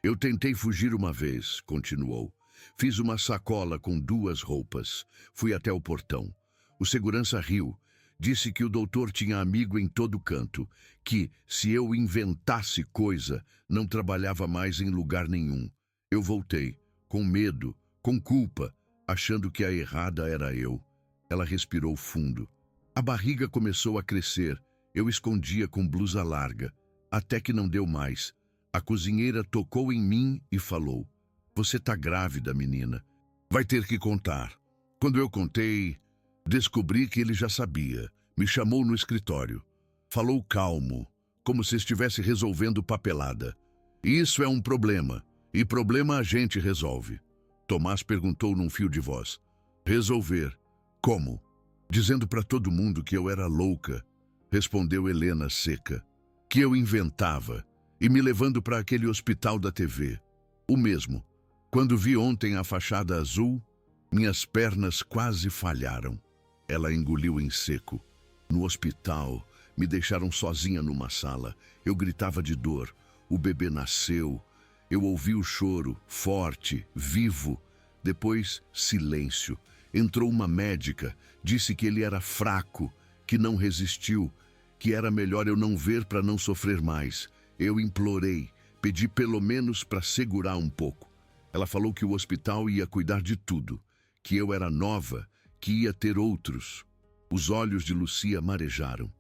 Eu tentei fugir uma vez, continuou. Fiz uma sacola com 2 roupas. Fui até o portão. O segurança riu. Disse que o doutor tinha amigo em todo canto, que, se eu inventasse coisa, não trabalhava mais em lugar nenhum. Eu voltei, com medo, com culpa, achando que a errada era eu. Ela respirou fundo. A barriga começou a crescer. Eu escondia com blusa larga, até que não deu mais. A cozinheira tocou em mim e falou, você tá grávida, menina. Vai ter que contar. Quando eu contei, descobri que ele já sabia. Me chamou no escritório. Falou calmo, como se estivesse resolvendo papelada. Isso é um problema, e problema a gente resolve. Tomás perguntou num fio de voz. Resolver. Como? Dizendo para todo mundo que eu era louca. Respondeu Helena seca, que eu inventava, e me levando para aquele hospital da TV. O mesmo. Quando vi ontem a fachada azul, minhas pernas quase falharam. Ela engoliu em seco. No hospital, me deixaram sozinha numa sala. Eu gritava de dor. O bebê nasceu. Eu ouvi o choro, forte, vivo. Depois, silêncio. Entrou uma médica, disse que ele era fraco, que não resistiu, que era melhor eu não ver para não sofrer mais. Eu implorei, pedi pelo menos para segurar um pouco. Ela falou que o hospital ia cuidar de tudo, que eu era nova, que ia ter outros. Os olhos de Lucia marejaram.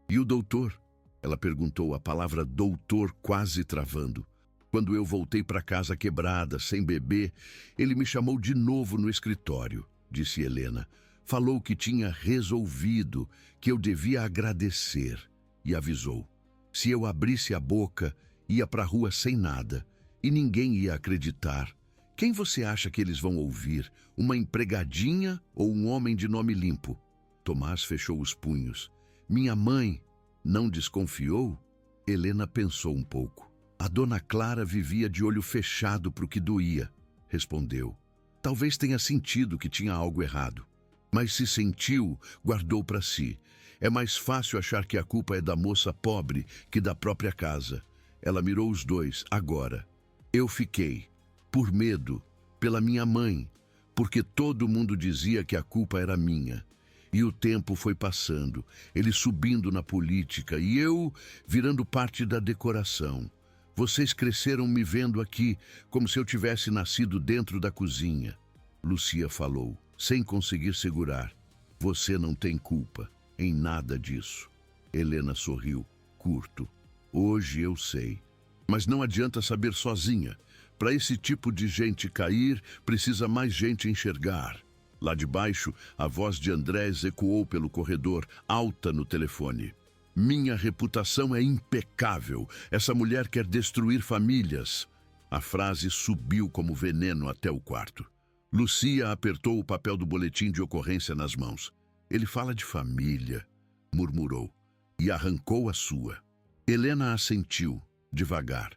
E o doutor? Ela perguntou, a palavra doutor quase travando. Quando eu voltei para casa quebrada, sem bebê, ele me chamou de novo no escritório, disse Helena. Falou que tinha resolvido, que eu devia agradecer, e avisou. Se eu abrisse a boca, ia para a rua sem nada, e ninguém ia acreditar. Quem você acha que eles vão ouvir? Uma empregadinha ou um homem de nome limpo? Tomás fechou os punhos. Minha mãe, Não desconfiou? Helena pensou um pouco. A dona Clara vivia de olho fechado para o que doía, respondeu. Talvez tenha sentido que tinha algo errado. Mas se sentiu, guardou para si. É mais fácil achar que a culpa é da moça pobre que da própria casa. Ela mirou os dois, agora. Eu fiquei, por medo, pela minha mãe, porque todo mundo dizia que a culpa era minha. E o tempo foi passando, ele subindo na política e eu virando parte da decoração. Vocês cresceram me vendo aqui, como se eu tivesse nascido dentro da cozinha. Lucia falou, sem conseguir segurar. Você não tem culpa em nada disso. Helena sorriu, curto. Hoje eu sei. Mas não adianta saber sozinha. Para esse tipo de gente cair, precisa mais gente enxergar. Lá de baixo, a voz de Andrés ecoou pelo corredor, alta no telefone. Minha reputação é impecável. Essa mulher quer destruir famílias. A frase subiu como veneno até o quarto. Lucia apertou o papel do boletim de ocorrência nas mãos. Ele fala de família, murmurou, e arrancou a sua. Helena assentiu, devagar.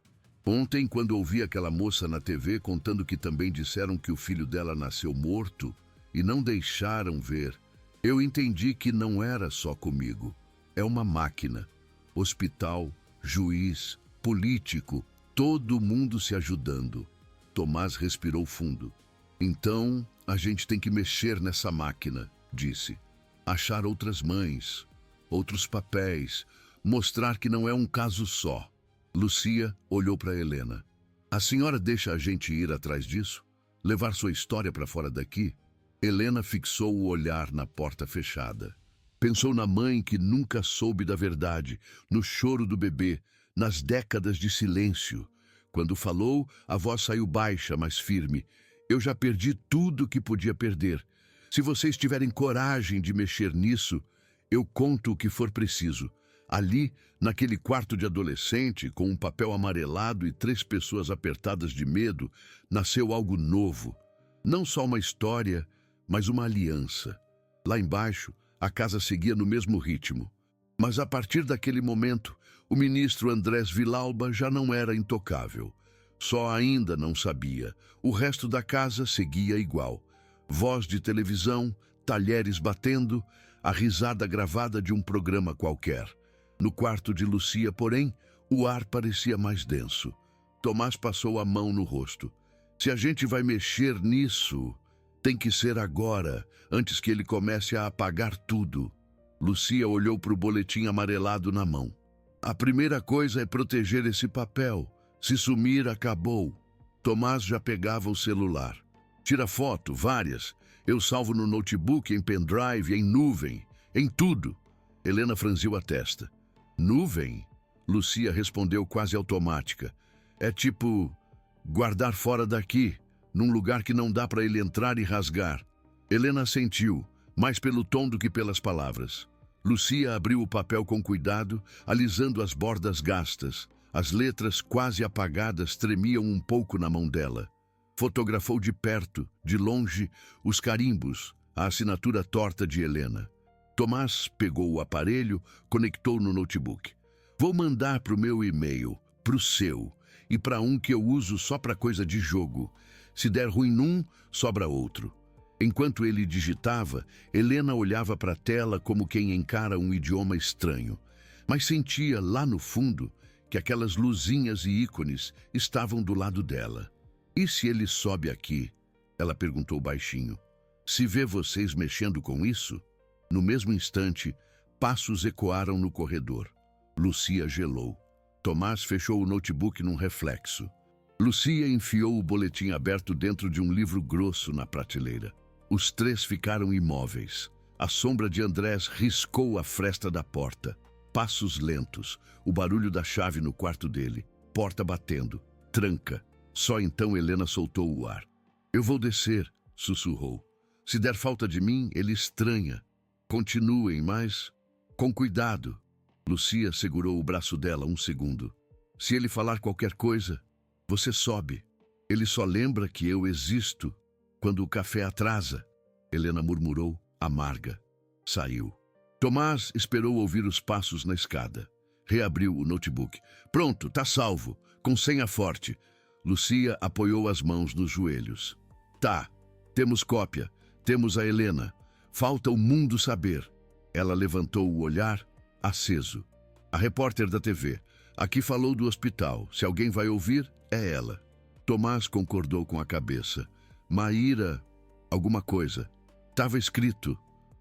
Ontem, quando ouvi aquela moça na TV contando que também disseram que o filho dela nasceu morto e não deixaram ver, eu entendi que não era só comigo. É uma máquina. Hospital, juiz, político, todo mundo se ajudando. Tomás respirou fundo. Então, a gente tem que mexer nessa máquina, disse. Achar outras mães, outros papéis, mostrar que não é um caso só. Lucia olhou para Helena. A senhora deixa a gente ir atrás disso? Levar sua história para fora daqui? Helena fixou o olhar na porta fechada. Pensou na mãe que nunca soube da verdade, no choro do bebê, nas décadas de silêncio. Quando falou, a voz saiu baixa, mas firme. Eu já perdi tudo que podia perder. Se vocês tiverem coragem de mexer nisso, eu conto o que for preciso. Ali, naquele quarto de adolescente, com um papel amarelado e 3 pessoas apertadas de medo, nasceu algo novo. Não só uma história, mas uma aliança. Lá embaixo, a casa seguia no mesmo ritmo. Mas a partir daquele momento, o ministro Andrés Villalba já não era intocável. Só ainda não sabia. O resto da casa seguia igual. Voz de televisão, talheres batendo, a risada gravada de um programa qualquer. No quarto de Lucia, porém, o ar parecia mais denso. Tomás passou a mão no rosto. Se a gente vai mexer nisso, tem que ser agora, antes que ele comece a apagar tudo. Lucia olhou para o boletim amarelado na mão. A primeira coisa é proteger esse papel. Se sumir, acabou. Tomás já pegava o celular. Tira foto, várias. Eu salvo no notebook, em pendrive, em nuvem, em tudo. Helena franziu a testa. Nuvem? Lucia respondeu quase automática. É tipo guardar fora daqui, num lugar que não dá para ele entrar e rasgar. Helena sentiu, mais pelo tom do que pelas palavras. Lucia abriu o papel com cuidado, alisando as bordas gastas. As letras quase apagadas tremiam um pouco na mão dela. Fotografou de perto, de longe, os carimbos, a assinatura torta de Helena. Tomás pegou o aparelho, conectou no notebook. Vou mandar para o meu e-mail, para o seu, e para um que eu uso só para coisa de jogo. Se der ruim num, sobra outro. Enquanto ele digitava, Helena olhava para a tela como quem encara um idioma estranho, mas sentia lá no fundo que aquelas luzinhas e ícones estavam do lado dela. E se ele sobe aqui? Ela perguntou baixinho. Se vê vocês mexendo com isso? No mesmo instante, passos ecoaram no corredor. Lucia gelou. Tomás fechou o notebook num reflexo. Lucia enfiou o boletim aberto dentro de um livro grosso na prateleira. Os 3 ficaram imóveis. A sombra de Andrés riscou a fresta da porta. Passos lentos, o barulho da chave no quarto dele. Porta batendo. Tranca. Só então Helena soltou o ar. Eu vou descer, sussurrou. Se der falta de mim, ele estranha. Continuem, mas com cuidado. Lucia segurou o braço dela um segundo. Se ele falar qualquer coisa, você sobe. Ele só lembra que eu existo quando o café atrasa. Helena murmurou, amarga. Saiu. Tomás esperou ouvir os passos na escada. Reabriu o notebook. Pronto, tá salvo. Com senha forte. Lucia apoiou as mãos nos joelhos. Tá, temos cópia. Temos a Helena. Falta o mundo saber. Ela levantou o olhar, aceso. A repórter da TV. Aqui falou do hospital. Se alguém vai ouvir, é ela. Tomás concordou com a cabeça. Maíra, alguma coisa. Tava escrito.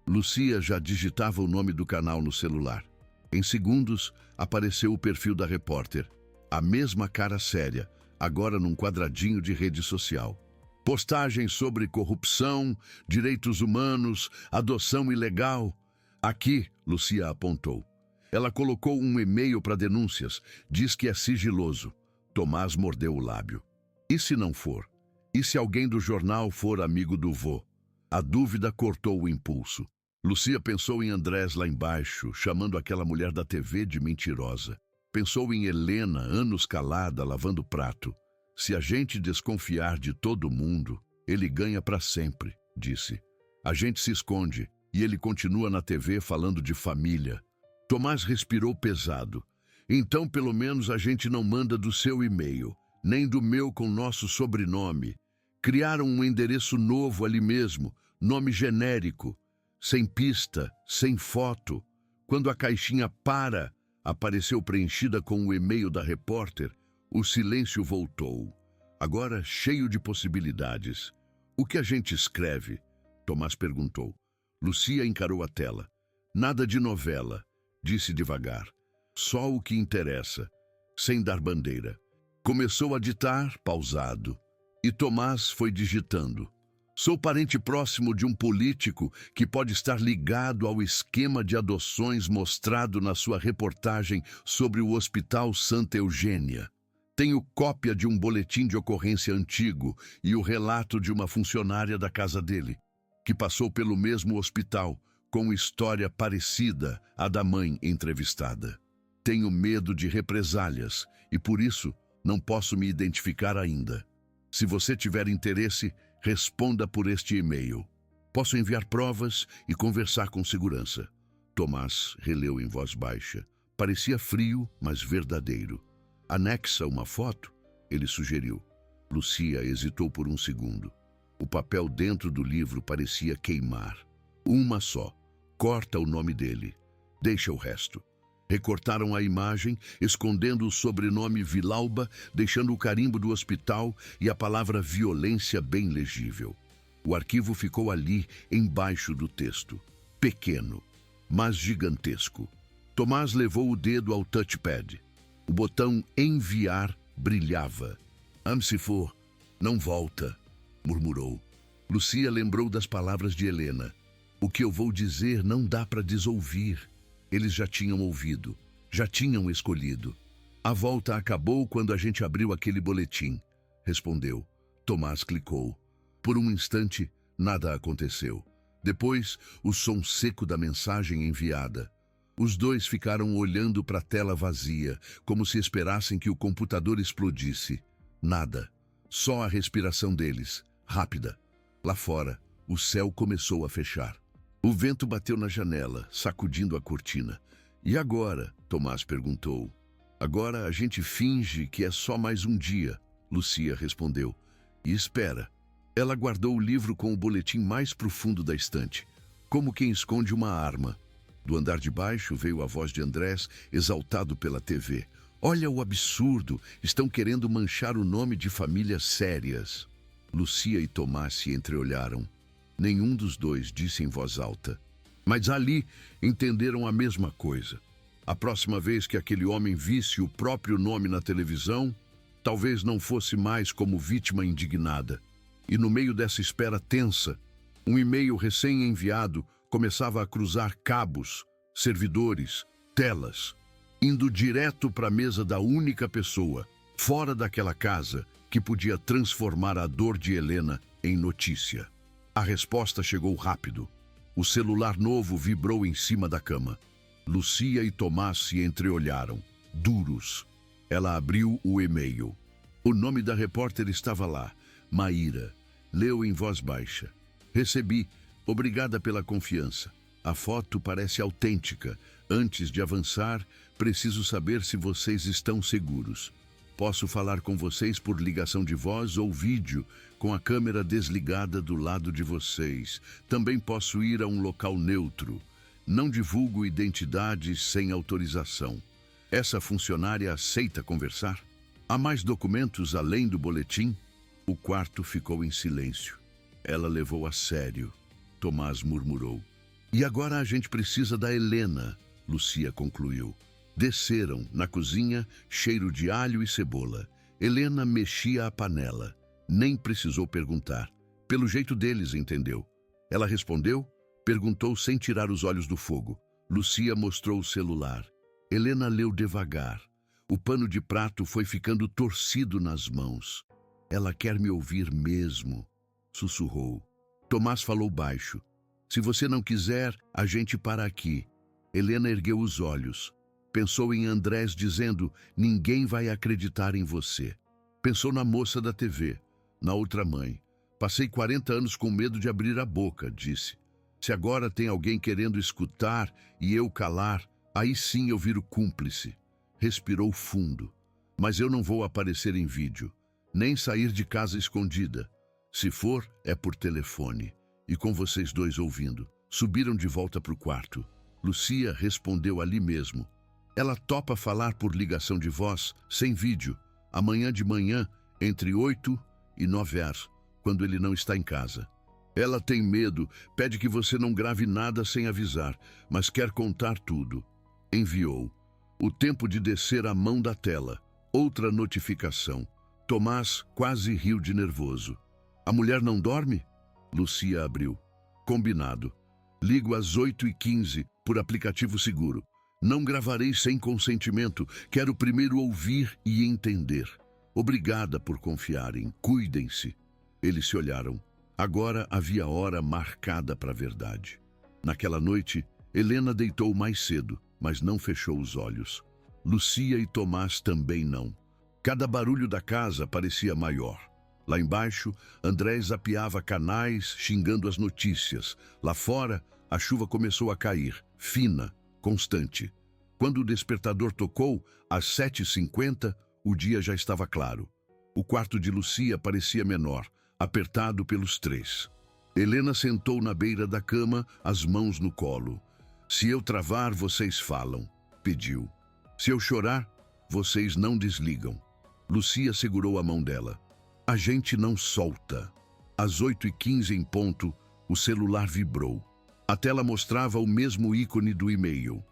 Lucia já digitava o nome do canal no celular. Em segundos, apareceu o perfil da repórter. A mesma cara séria, agora num quadradinho de rede social. Postagens sobre corrupção, direitos humanos, adoção ilegal. Aqui, Lucia apontou. Ela colocou um e-mail para denúncias. Diz que é sigiloso. Tomás mordeu o lábio. E se não for? E se alguém do jornal for amigo do vô? A dúvida cortou o impulso. Lucia pensou em Andrés lá embaixo, chamando aquela mulher da TV de mentirosa. Pensou em Helena, anos calada, lavando prato. Se a gente desconfiar de todo mundo, ele ganha para sempre, disse. A gente se esconde e ele continua na TV falando de família. Tomás respirou pesado. Então, pelo menos, a gente não manda do seu e-mail, nem do meu com nosso sobrenome. Criaram um endereço novo ali mesmo, nome genérico. Sem pista, sem foto. Quando a caixinha para, apareceu preenchida com o e-mail da repórter, o silêncio voltou. Agora cheio de possibilidades. O que a gente escreve? Tomás perguntou. Lucia encarou a tela. Nada de novela, disse devagar. Só o que interessa, sem dar bandeira. Começou a ditar, pausado, e Tomás foi digitando. Sou parente próximo de um político que pode estar ligado ao esquema de adoções mostrado na sua reportagem sobre o Hospital Santa Eugênia. Tenho cópia de um boletim de ocorrência antigo e o relato de uma funcionária da casa dele, que passou pelo mesmo hospital, com história parecida à da mãe entrevistada. Tenho medo de represálias e, por isso, não posso me identificar ainda. Se você tiver interesse, responda por este e-mail. Posso enviar provas e conversar com segurança. Tomás releu em voz baixa. Parecia frio, mas verdadeiro. Anexa uma foto? Ele sugeriu. Lucia hesitou por um segundo. O papel dentro do livro parecia queimar. Uma só. Corta o nome dele. Deixa o resto. Recortaram a imagem, escondendo o sobrenome Vilauba, deixando o carimbo do hospital e a palavra violência bem legível. O arquivo ficou ali, embaixo do texto. Pequeno, mas gigantesco. Tomás levou o dedo ao touchpad. O botão enviar brilhava. Se for, não volta, murmurou. Lucia lembrou das palavras de Helena. O que eu vou dizer não dá para desouvir. Eles já tinham ouvido, já tinham escolhido. A volta acabou quando a gente abriu aquele boletim, respondeu. Tomás clicou. Por um instante, nada aconteceu. Depois, o som seco da mensagem enviada. Os dois ficaram olhando para a tela vazia, como se esperassem que o computador explodisse. Nada. Só a respiração deles, rápida. Lá fora, o céu começou a fechar. O vento bateu na janela, sacudindo a cortina. E agora? Tomás perguntou. Agora a gente finge que é só mais um dia, Lucia respondeu. E espera. Ela guardou o livro com o boletim mais profundo da estante, como quem esconde uma arma. Do andar de baixo veio a voz de Andrés, exaltado pela TV. Olha o absurdo, estão querendo manchar o nome de famílias sérias. Lucia e Tomás se entreolharam. Nenhum dos dois disse em voz alta. Mas ali entenderam a mesma coisa. A próxima vez que aquele homem visse o próprio nome na televisão, talvez não fosse mais como vítima indignada. E no meio dessa espera tensa, um e-mail recém-enviado começava a cruzar cabos, servidores, telas, indo direto para a mesa da única pessoa, fora daquela casa, que podia transformar a dor de Helena em notícia. A resposta chegou rápido. O celular novo vibrou em cima da cama. Lucia e Tomás se entreolharam, duros. Ela abriu o e-mail. O nome da repórter estava lá, Maíra. Leu em voz baixa. Recebi. Obrigada pela confiança. A foto parece autêntica. Antes de avançar, preciso saber se vocês estão seguros. Posso falar com vocês por ligação de voz ou vídeo, com a câmera desligada do lado de vocês. Também posso ir a um local neutro. Não divulgo identidades sem autorização. Essa funcionária aceita conversar? Há mais documentos além do boletim? O quarto ficou em silêncio. Ela levou a sério. Tomás murmurou. E agora a gente precisa da Helena, Lucia concluiu. Desceram, na cozinha, cheiro de alho e cebola. Helena mexia a panela. Nem precisou perguntar. Pelo jeito deles, entendeu. Ela respondeu, perguntou sem tirar os olhos do fogo. Lucia mostrou o celular. Helena leu devagar. O pano de prato foi ficando torcido nas mãos. Ela quer me ouvir mesmo, sussurrou. Tomás falou baixo. Se você não quiser, a gente para aqui. Helena ergueu os olhos. Pensou em Andrés dizendo, ninguém vai acreditar em você. Pensou na moça da TV, na outra mãe. Passei 40 anos com medo de abrir a boca, disse. Se agora tem alguém querendo escutar e eu calar, aí sim eu viro cúmplice. Respirou fundo. Mas eu não vou aparecer em vídeo, nem sair de casa escondida. Se for, é por telefone. E com vocês dois ouvindo. Subiram de volta para o quarto. Lucia respondeu ali mesmo. Ela topa falar por ligação de voz, sem vídeo, amanhã de manhã, entre 8 e 9 horas, quando ele não está em casa. Ela tem medo, pede que você não grave nada sem avisar, mas quer contar tudo. Enviou. O tempo de descer a mão da tela. Outra notificação. Tomás quase riu de nervoso. A mulher não dorme? Lucia abriu. Combinado. Ligo às 8h15 por aplicativo seguro. Não gravarei sem consentimento. Quero primeiro ouvir e entender. Obrigada por confiarem. Cuidem-se. Eles se olharam. Agora havia hora marcada para a verdade. Naquela noite, Helena deitou mais cedo, mas não fechou os olhos. Lucia e Tomás também não. Cada barulho da casa parecia maior. Lá embaixo, Andrés apiava canais, xingando as notícias. Lá fora, a chuva começou a cair, fina, constante. Quando o despertador tocou, às 7h50, o dia já estava claro. O quarto de Lucia parecia menor, apertado pelos três. Helena sentou na beira da cama, as mãos no colo. Se eu travar, vocês falam, pediu. Se eu chorar, vocês não desligam. Lucia segurou a mão dela. A gente não solta. Às 8h15 em ponto, o celular vibrou. A tela mostrava o mesmo ícone do e-mail.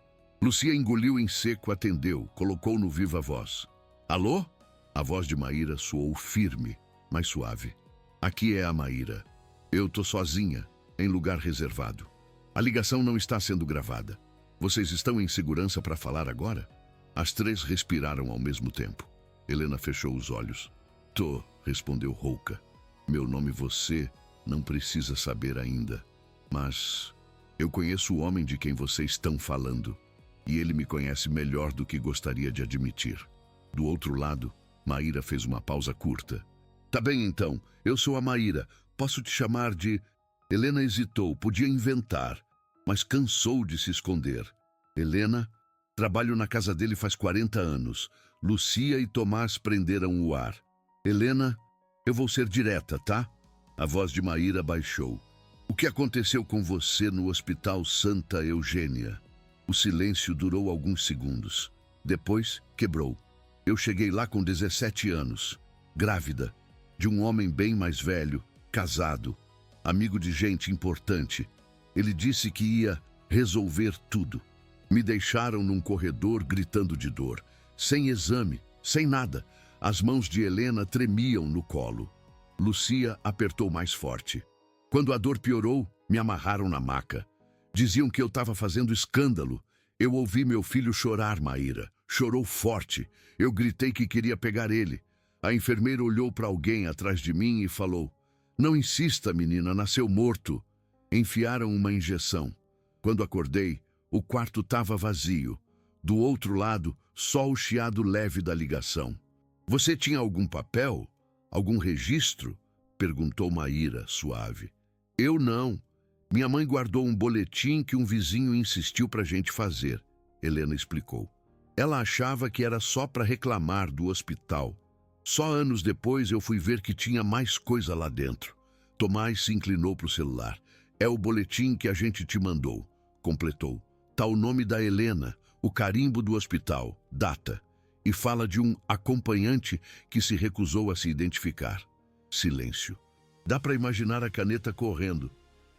Lucia engoliu em seco, atendeu, colocou no viva voz. Alô? A voz de Maíra soou firme, mas suave. Aqui é a Maíra. Eu tô sozinha, em lugar reservado. A ligação não está sendo gravada. Vocês estão em segurança para falar agora? As três respiraram ao mesmo tempo. Helena fechou os olhos. Tô, respondeu rouca. Meu nome você não precisa saber ainda. Mas eu conheço o homem de quem vocês estão falando. E ele me conhece melhor do que gostaria de admitir. Do outro lado, Maíra fez uma pausa curta. Tá bem então, eu sou a Maíra. Posso te chamar de... Helena hesitou, podia inventar, mas cansou de se esconder. Helena, trabalho na casa dele faz 40 anos. Lucia e Tomás prenderam o ar. Helena, eu vou ser direta, tá? A voz de Maíra baixou. O que aconteceu com você no Hospital Santa Eugênia? O silêncio durou alguns segundos. Depois, quebrou. Eu cheguei lá com 17 anos, grávida, de um homem bem mais velho, casado, amigo de gente importante. Ele disse que ia resolver tudo. Me deixaram num corredor gritando de dor, sem exame, sem nada. As mãos de Helena tremiam no colo. Lucia apertou mais forte. Quando a dor piorou, me amarraram na maca. Diziam que eu estava fazendo escândalo. Eu ouvi meu filho chorar, Maíra. Chorou forte. Eu gritei que queria pegar ele. A enfermeira olhou para alguém atrás de mim e falou: Não insista, menina, nasceu morto. Enfiaram uma injeção. Quando acordei, o quarto estava vazio. Do outro lado, só o chiado leve da ligação. Você tinha algum papel? Algum registro? Perguntou Maíra, suave. Eu não. Minha mãe guardou um boletim que um vizinho insistiu para a gente fazer, Helena explicou. Ela achava que era só para reclamar do hospital. Só anos depois eu fui ver que tinha mais coisa lá dentro. Tomás se inclinou para o celular. É o boletim que a gente te mandou, completou. Tá o nome da Helena, o carimbo do hospital, data. E fala de um acompanhante que se recusou a se identificar. Silêncio. Dá para imaginar a caneta correndo.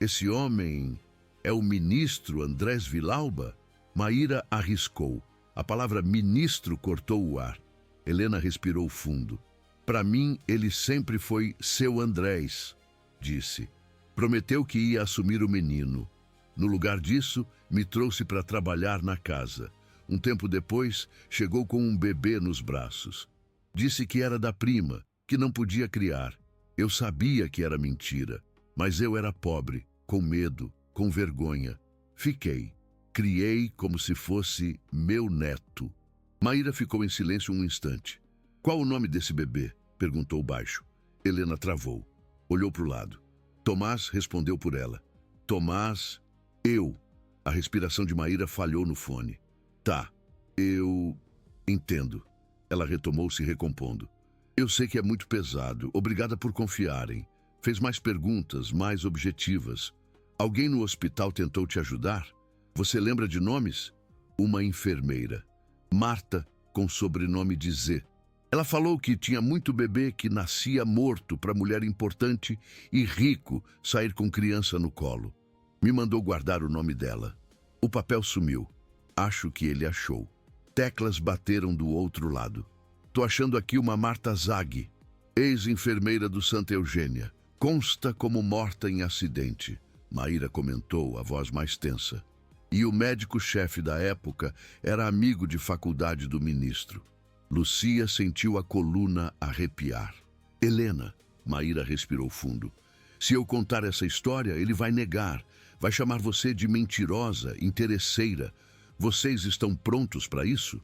Esse homem é o ministro Andrés Vilauba? Maíra arriscou. A palavra ministro cortou o ar. Helena respirou fundo. Para mim, ele sempre foi seu Andrés, disse. Prometeu que ia assumir o menino. No lugar disso, me trouxe para trabalhar na casa. Um tempo depois, chegou com um bebê nos braços. Disse que era da prima, que não podia criar. Eu sabia que era mentira, mas eu era pobre, com medo, com vergonha. Fiquei. Criei como se fosse meu neto. Maíra ficou em silêncio um instante. Qual o nome desse bebê? Perguntou baixo. Helena travou. Olhou para o lado. Tomás respondeu por ela. Tomás, eu. A respiração de Maíra falhou no fone. Tá, eu entendo. Ela retomou se recompondo. Eu sei que é muito pesado. Obrigada por confiarem. Fez mais perguntas, mais objetivas. Alguém no hospital tentou te ajudar? Você lembra de nomes? Uma enfermeira. Marta, com sobrenome de Z. Ela falou que tinha muito bebê que nascia morto para mulher importante e rico sair com criança no colo. Me mandou guardar o nome dela. O papel sumiu. Acho que ele achou. Teclas bateram do outro lado. Tô achando aqui uma Marta Zag, ex-enfermeira do Santa Eugênia. Consta como morta em acidente. Maíra comentou, a voz mais tensa. E o médico-chefe da época era amigo de faculdade do ministro. Lucia sentiu a coluna arrepiar. Helena, Maíra respirou fundo. Se eu contar essa história, ele vai negar. Vai chamar você de mentirosa, interesseira. Vocês estão prontos para isso?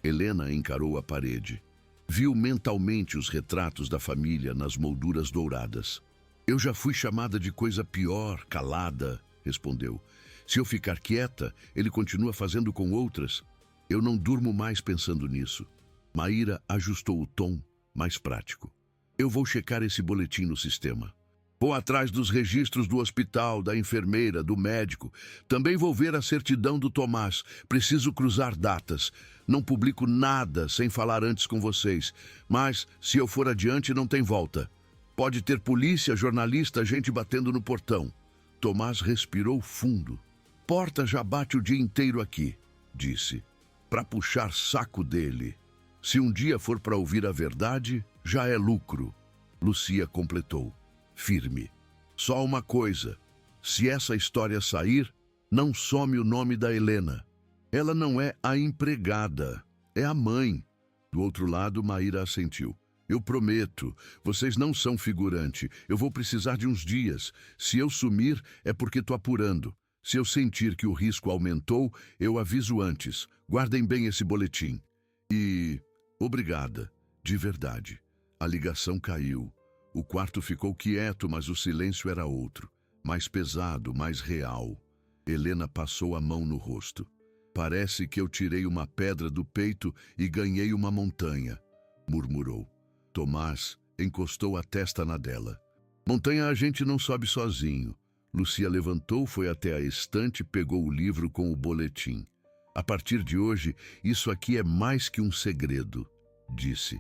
Helena encarou a parede. Viu mentalmente os retratos da família nas molduras douradas. Eu já fui chamada de coisa pior, calada, respondeu. Se eu ficar quieta, ele continua fazendo com outras. Eu não durmo mais pensando nisso. Maíra ajustou o tom, mais prático. Eu vou checar esse boletim no sistema. Vou atrás dos registros do hospital, da enfermeira, do médico. Também vou ver a certidão do Tomás. Preciso cruzar datas. Não publico nada sem falar antes com vocês. Mas, se eu for adiante, não tem volta. Pode ter polícia, jornalista, gente batendo no portão. Tomás respirou fundo. Porta já bate o dia inteiro aqui, disse. Para puxar saco dele. Se um dia for para ouvir a verdade, já é lucro. Lucia completou. Firme. Só uma coisa. Se essa história sair, não some o nome da Helena. Ela não é a empregada, é a mãe. Do outro lado, Maíra assentiu. Eu prometo, vocês não são figurante. Eu vou precisar de uns dias. Se eu sumir, é porque tô apurando. Se eu sentir que o risco aumentou, eu aviso antes. Guardem bem esse boletim. E... obrigada, de verdade. A ligação caiu. O quarto ficou quieto, mas o silêncio era outro. Mais pesado, mais real. Helena passou a mão no rosto. Parece que eu tirei uma pedra do peito e ganhei uma montanha, murmurou. Tomás encostou a testa na dela. Montanha a gente não sobe sozinho. Lucia levantou, foi até a estante e pegou o livro com o boletim. A partir de hoje, isso aqui é mais que um segredo, disse.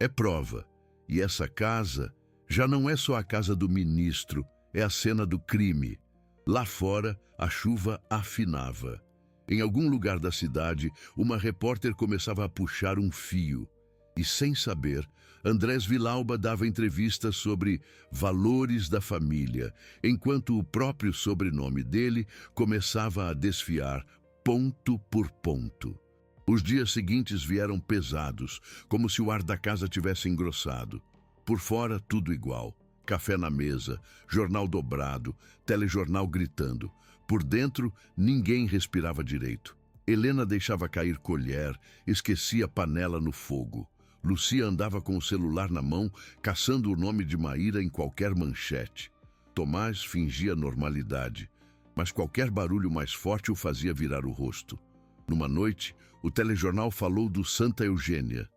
É prova. E essa casa já não é só a casa do ministro, é a cena do crime. Lá fora, a chuva afinava. Em algum lugar da cidade, uma repórter começava a puxar um fio. E, sem saber, Andrés Vilauba dava entrevistas sobre valores da família, enquanto o próprio sobrenome dele começava a desfiar ponto por ponto. Os dias seguintes vieram pesados, como se o ar da casa tivesse engrossado. Por fora, tudo igual. Café na mesa, jornal dobrado, telejornal gritando. Por dentro, ninguém respirava direito. Helena deixava cair colher, esquecia panela no fogo. Lucia andava com o celular na mão, caçando o nome de Maíra em qualquer manchete. Tomás fingia normalidade, mas qualquer barulho mais forte o fazia virar o rosto. Numa noite, o telejornal falou do Santa Eugênia,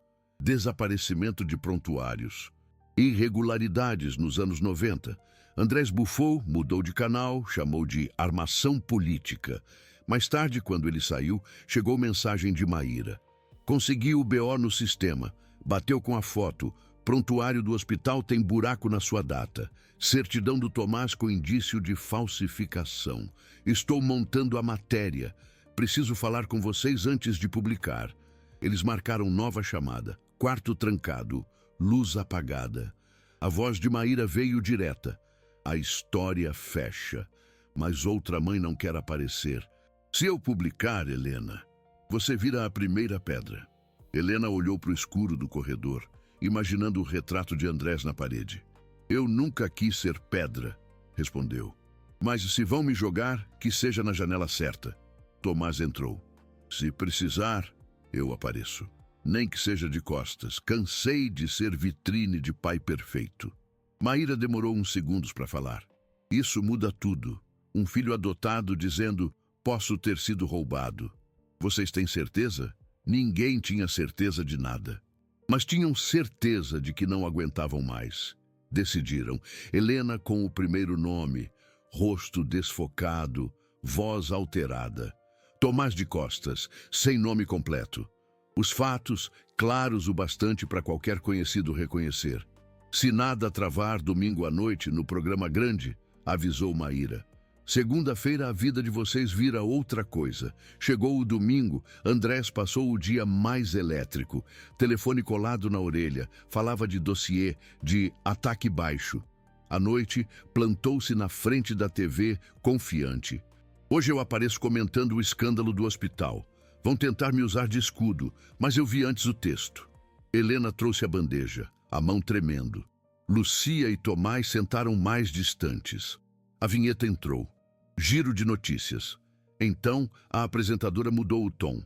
desaparecimento de prontuários, irregularidades nos anos 90. Andrés bufou, mudou de canal, chamou de armação política. Mais tarde, quando ele saiu, chegou mensagem de Maíra. Conseguiu o BO no sistema, bateu com a foto. Prontuário do hospital tem buraco na sua data. Certidão do Tomás com indício de falsificação. Estou montando a matéria. Preciso falar com vocês antes de publicar. Eles marcaram nova chamada. Quarto trancado. Luz apagada. A voz de Maíra veio direta. A história fecha. Mas outra mãe não quer aparecer. Se eu publicar, Helena, você vira a primeira pedra. Helena olhou para o escuro do corredor, imaginando o retrato de Andrés na parede. Eu nunca quis ser pedra, respondeu. Mas se vão me jogar, que seja na janela certa. Tomás entrou. Se precisar, eu apareço. Nem que seja de costas. Cansei de ser vitrine de pai perfeito. Maíra demorou uns segundos para falar. Isso muda tudo. Um filho adotado dizendo, posso ter sido roubado. Vocês têm certeza? Ninguém tinha certeza de nada. Mas tinham certeza de que não aguentavam mais. Decidiram. Helena com o primeiro nome, rosto desfocado, voz alterada. Tomás de costas, sem nome completo. Os fatos, claros o bastante para qualquer conhecido reconhecer. Se nada travar domingo à noite no programa grande, avisou Maíra. Segunda-feira a vida de vocês vira outra coisa. Chegou o domingo, Andrés passou o dia mais elétrico. Telefone colado na orelha, falava de dossiê, de ataque baixo. À noite, plantou-se na frente da TV, confiante. Hoje eu apareço comentando o escândalo do hospital. Vão tentar me usar de escudo, mas eu vi antes o texto. Helena trouxe a bandeja, a mão tremendo. Lucia e Tomás sentaram mais distantes. A vinheta entrou. Giro de notícias. Então, a apresentadora mudou o tom.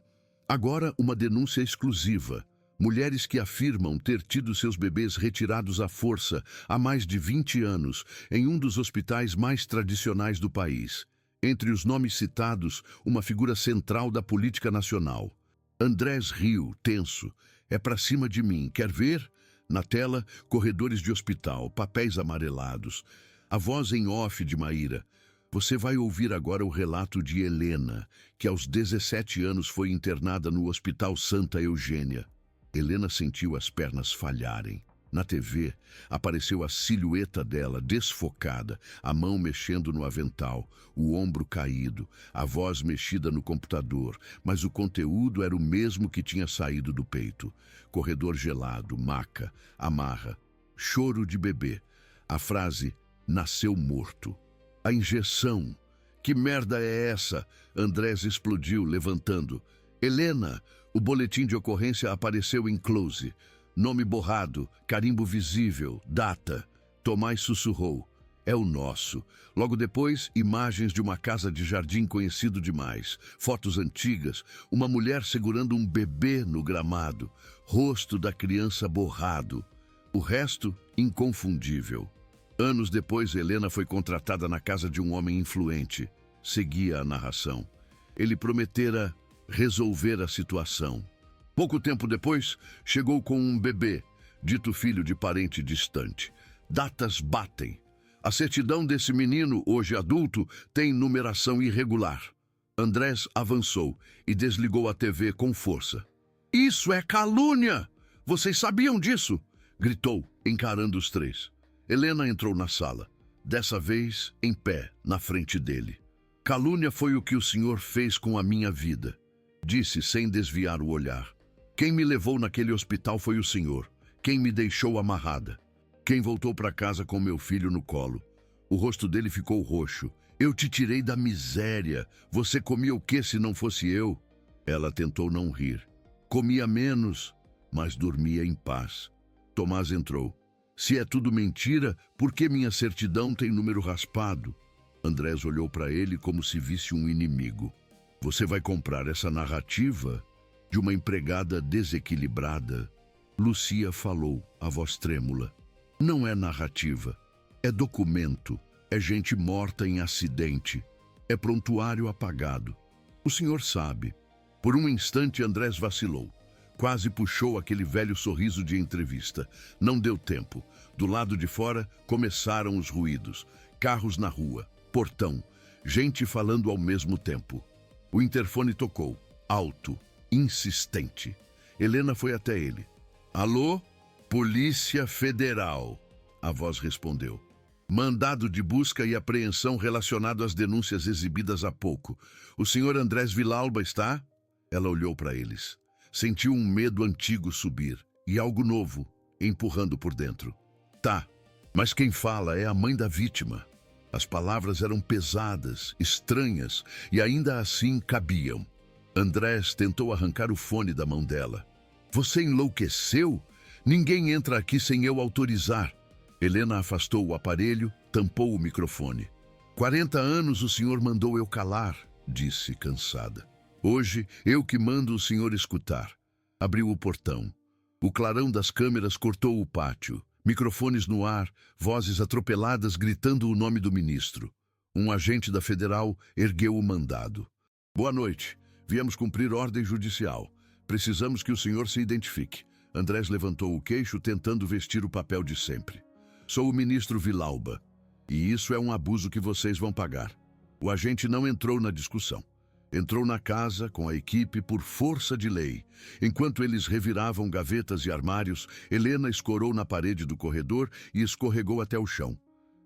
Agora, uma denúncia exclusiva. Mulheres que afirmam ter tido seus bebês retirados à força há mais de 20 anos em um dos hospitais mais tradicionais do país. Entre os nomes citados, uma figura central da política nacional. Andrés riu, tenso. É pra cima de mim. Quer ver? Na tela, corredores de hospital, papéis amarelados. A voz em off de Maíra. Você vai ouvir agora o relato de Helena, que aos 17 anos foi internada no Hospital Santa Eugênia. Helena sentiu as pernas falharem. Na TV, apareceu a silhueta dela, desfocada, a mão mexendo no avental, o ombro caído, a voz mexida no computador, mas o conteúdo era o mesmo que tinha saído do peito. Corredor gelado, maca, amarra, choro de bebê. A frase, nasceu morto. A injeção. Que merda é essa? Andrés explodiu, levantando. Helena, o boletim de ocorrência apareceu em close. Nome borrado, carimbo visível, data. Tomás sussurrou. É o nosso. Logo depois, imagens de uma casa de jardim conhecido demais. Fotos antigas, uma mulher segurando um bebê no gramado. Rosto da criança borrado. O resto, inconfundível. Anos depois, Helena foi contratada na casa de um homem influente. Seguia a narração. Ele prometera resolver a situação. Pouco tempo depois, chegou com um bebê, dito filho de parente distante. Datas batem. A certidão desse menino, hoje adulto, tem numeração irregular. Andrés avançou e desligou a TV com força. Isso é calúnia! Vocês sabiam disso? Gritou, encarando os três. Helena entrou na sala, dessa vez em pé, na frente dele. Calúnia foi o que o senhor fez com a minha vida, disse sem desviar o olhar. Quem me levou naquele hospital foi o senhor. Quem me deixou amarrada. Quem voltou para casa com meu filho no colo. O rosto dele ficou roxo. Eu te tirei da miséria. Você comia o que se não fosse eu? Ela tentou não rir. Comia menos, mas dormia em paz. Tomás entrou. Se é tudo mentira, por que minha certidão tem número raspado? Andrés olhou para ele como se visse um inimigo. Você vai comprar essa narrativa de uma empregada desequilibrada? Lucia falou, a voz trêmula. Não é narrativa, é documento, é gente morta em acidente. É prontuário apagado. O senhor sabe. Por um instante, Andrés vacilou. Quase puxou aquele velho sorriso de entrevista. Não deu tempo. Do lado de fora, começaram os ruídos. Carros na rua, portão, gente falando ao mesmo tempo. O interfone tocou, alto, insistente. Helena foi até ele. Alô? Polícia Federal, a voz respondeu. Mandado de busca e apreensão relacionado às denúncias exibidas há pouco. O senhor Andrés Villalba está? Ela olhou para eles. Sentiu um medo antigo subir e algo novo empurrando por dentro. Tá, mas quem fala é a mãe da vítima. As palavras eram pesadas, estranhas e ainda assim cabiam. Andrés tentou arrancar o fone da mão dela. Você enlouqueceu? Ninguém entra aqui sem eu autorizar. Helena afastou o aparelho, tampou o microfone. 40 anos o senhor mandou eu calar, disse cansada. Hoje, eu que mando o senhor escutar. Abriu o portão. O clarão das câmeras cortou o pátio. Microfones no ar, vozes atropeladas gritando o nome do ministro. Um agente da Federal ergueu o mandado. Boa noite. Viemos cumprir ordem judicial. Precisamos que o senhor se identifique. Andrés levantou o queixo, tentando vestir o papel de sempre. Sou o ministro Villalba. E isso é um abuso que vocês vão pagar. O agente não entrou na discussão. Entrou na casa com a equipe por força de lei. Enquanto eles reviravam gavetas e armários, Helena escorou na parede do corredor e escorregou até o chão.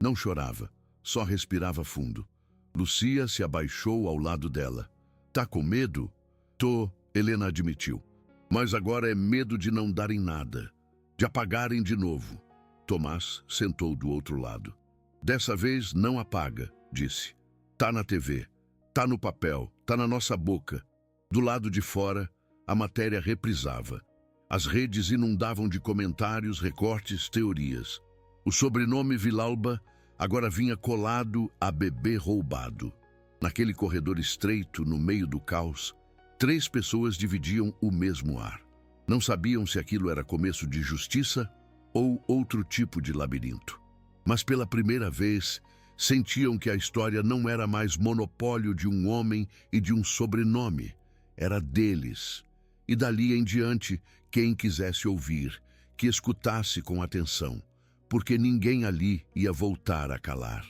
Não chorava, só respirava fundo. Lucia se abaixou ao lado dela. Tá com medo? Tô, Helena admitiu. Mas agora é medo de não darem nada, de apagarem de novo. Tomás sentou do outro lado. Dessa vez não apaga, disse. Tá na TV. Tá no papel, tá na nossa boca. Do lado de fora, a matéria reprisava. As redes inundavam de comentários, recortes, teorias. O sobrenome Villalba agora vinha colado a bebê roubado. Naquele corredor estreito, no meio do caos, 3 pessoas dividiam o mesmo ar. Não sabiam se aquilo era começo de justiça ou outro tipo de labirinto. Mas pela primeira vez, sentiam que a história não era mais monopólio de um homem e de um sobrenome. Era deles. E dali em diante, quem quisesse ouvir, que escutasse com atenção, porque ninguém ali ia voltar a calar.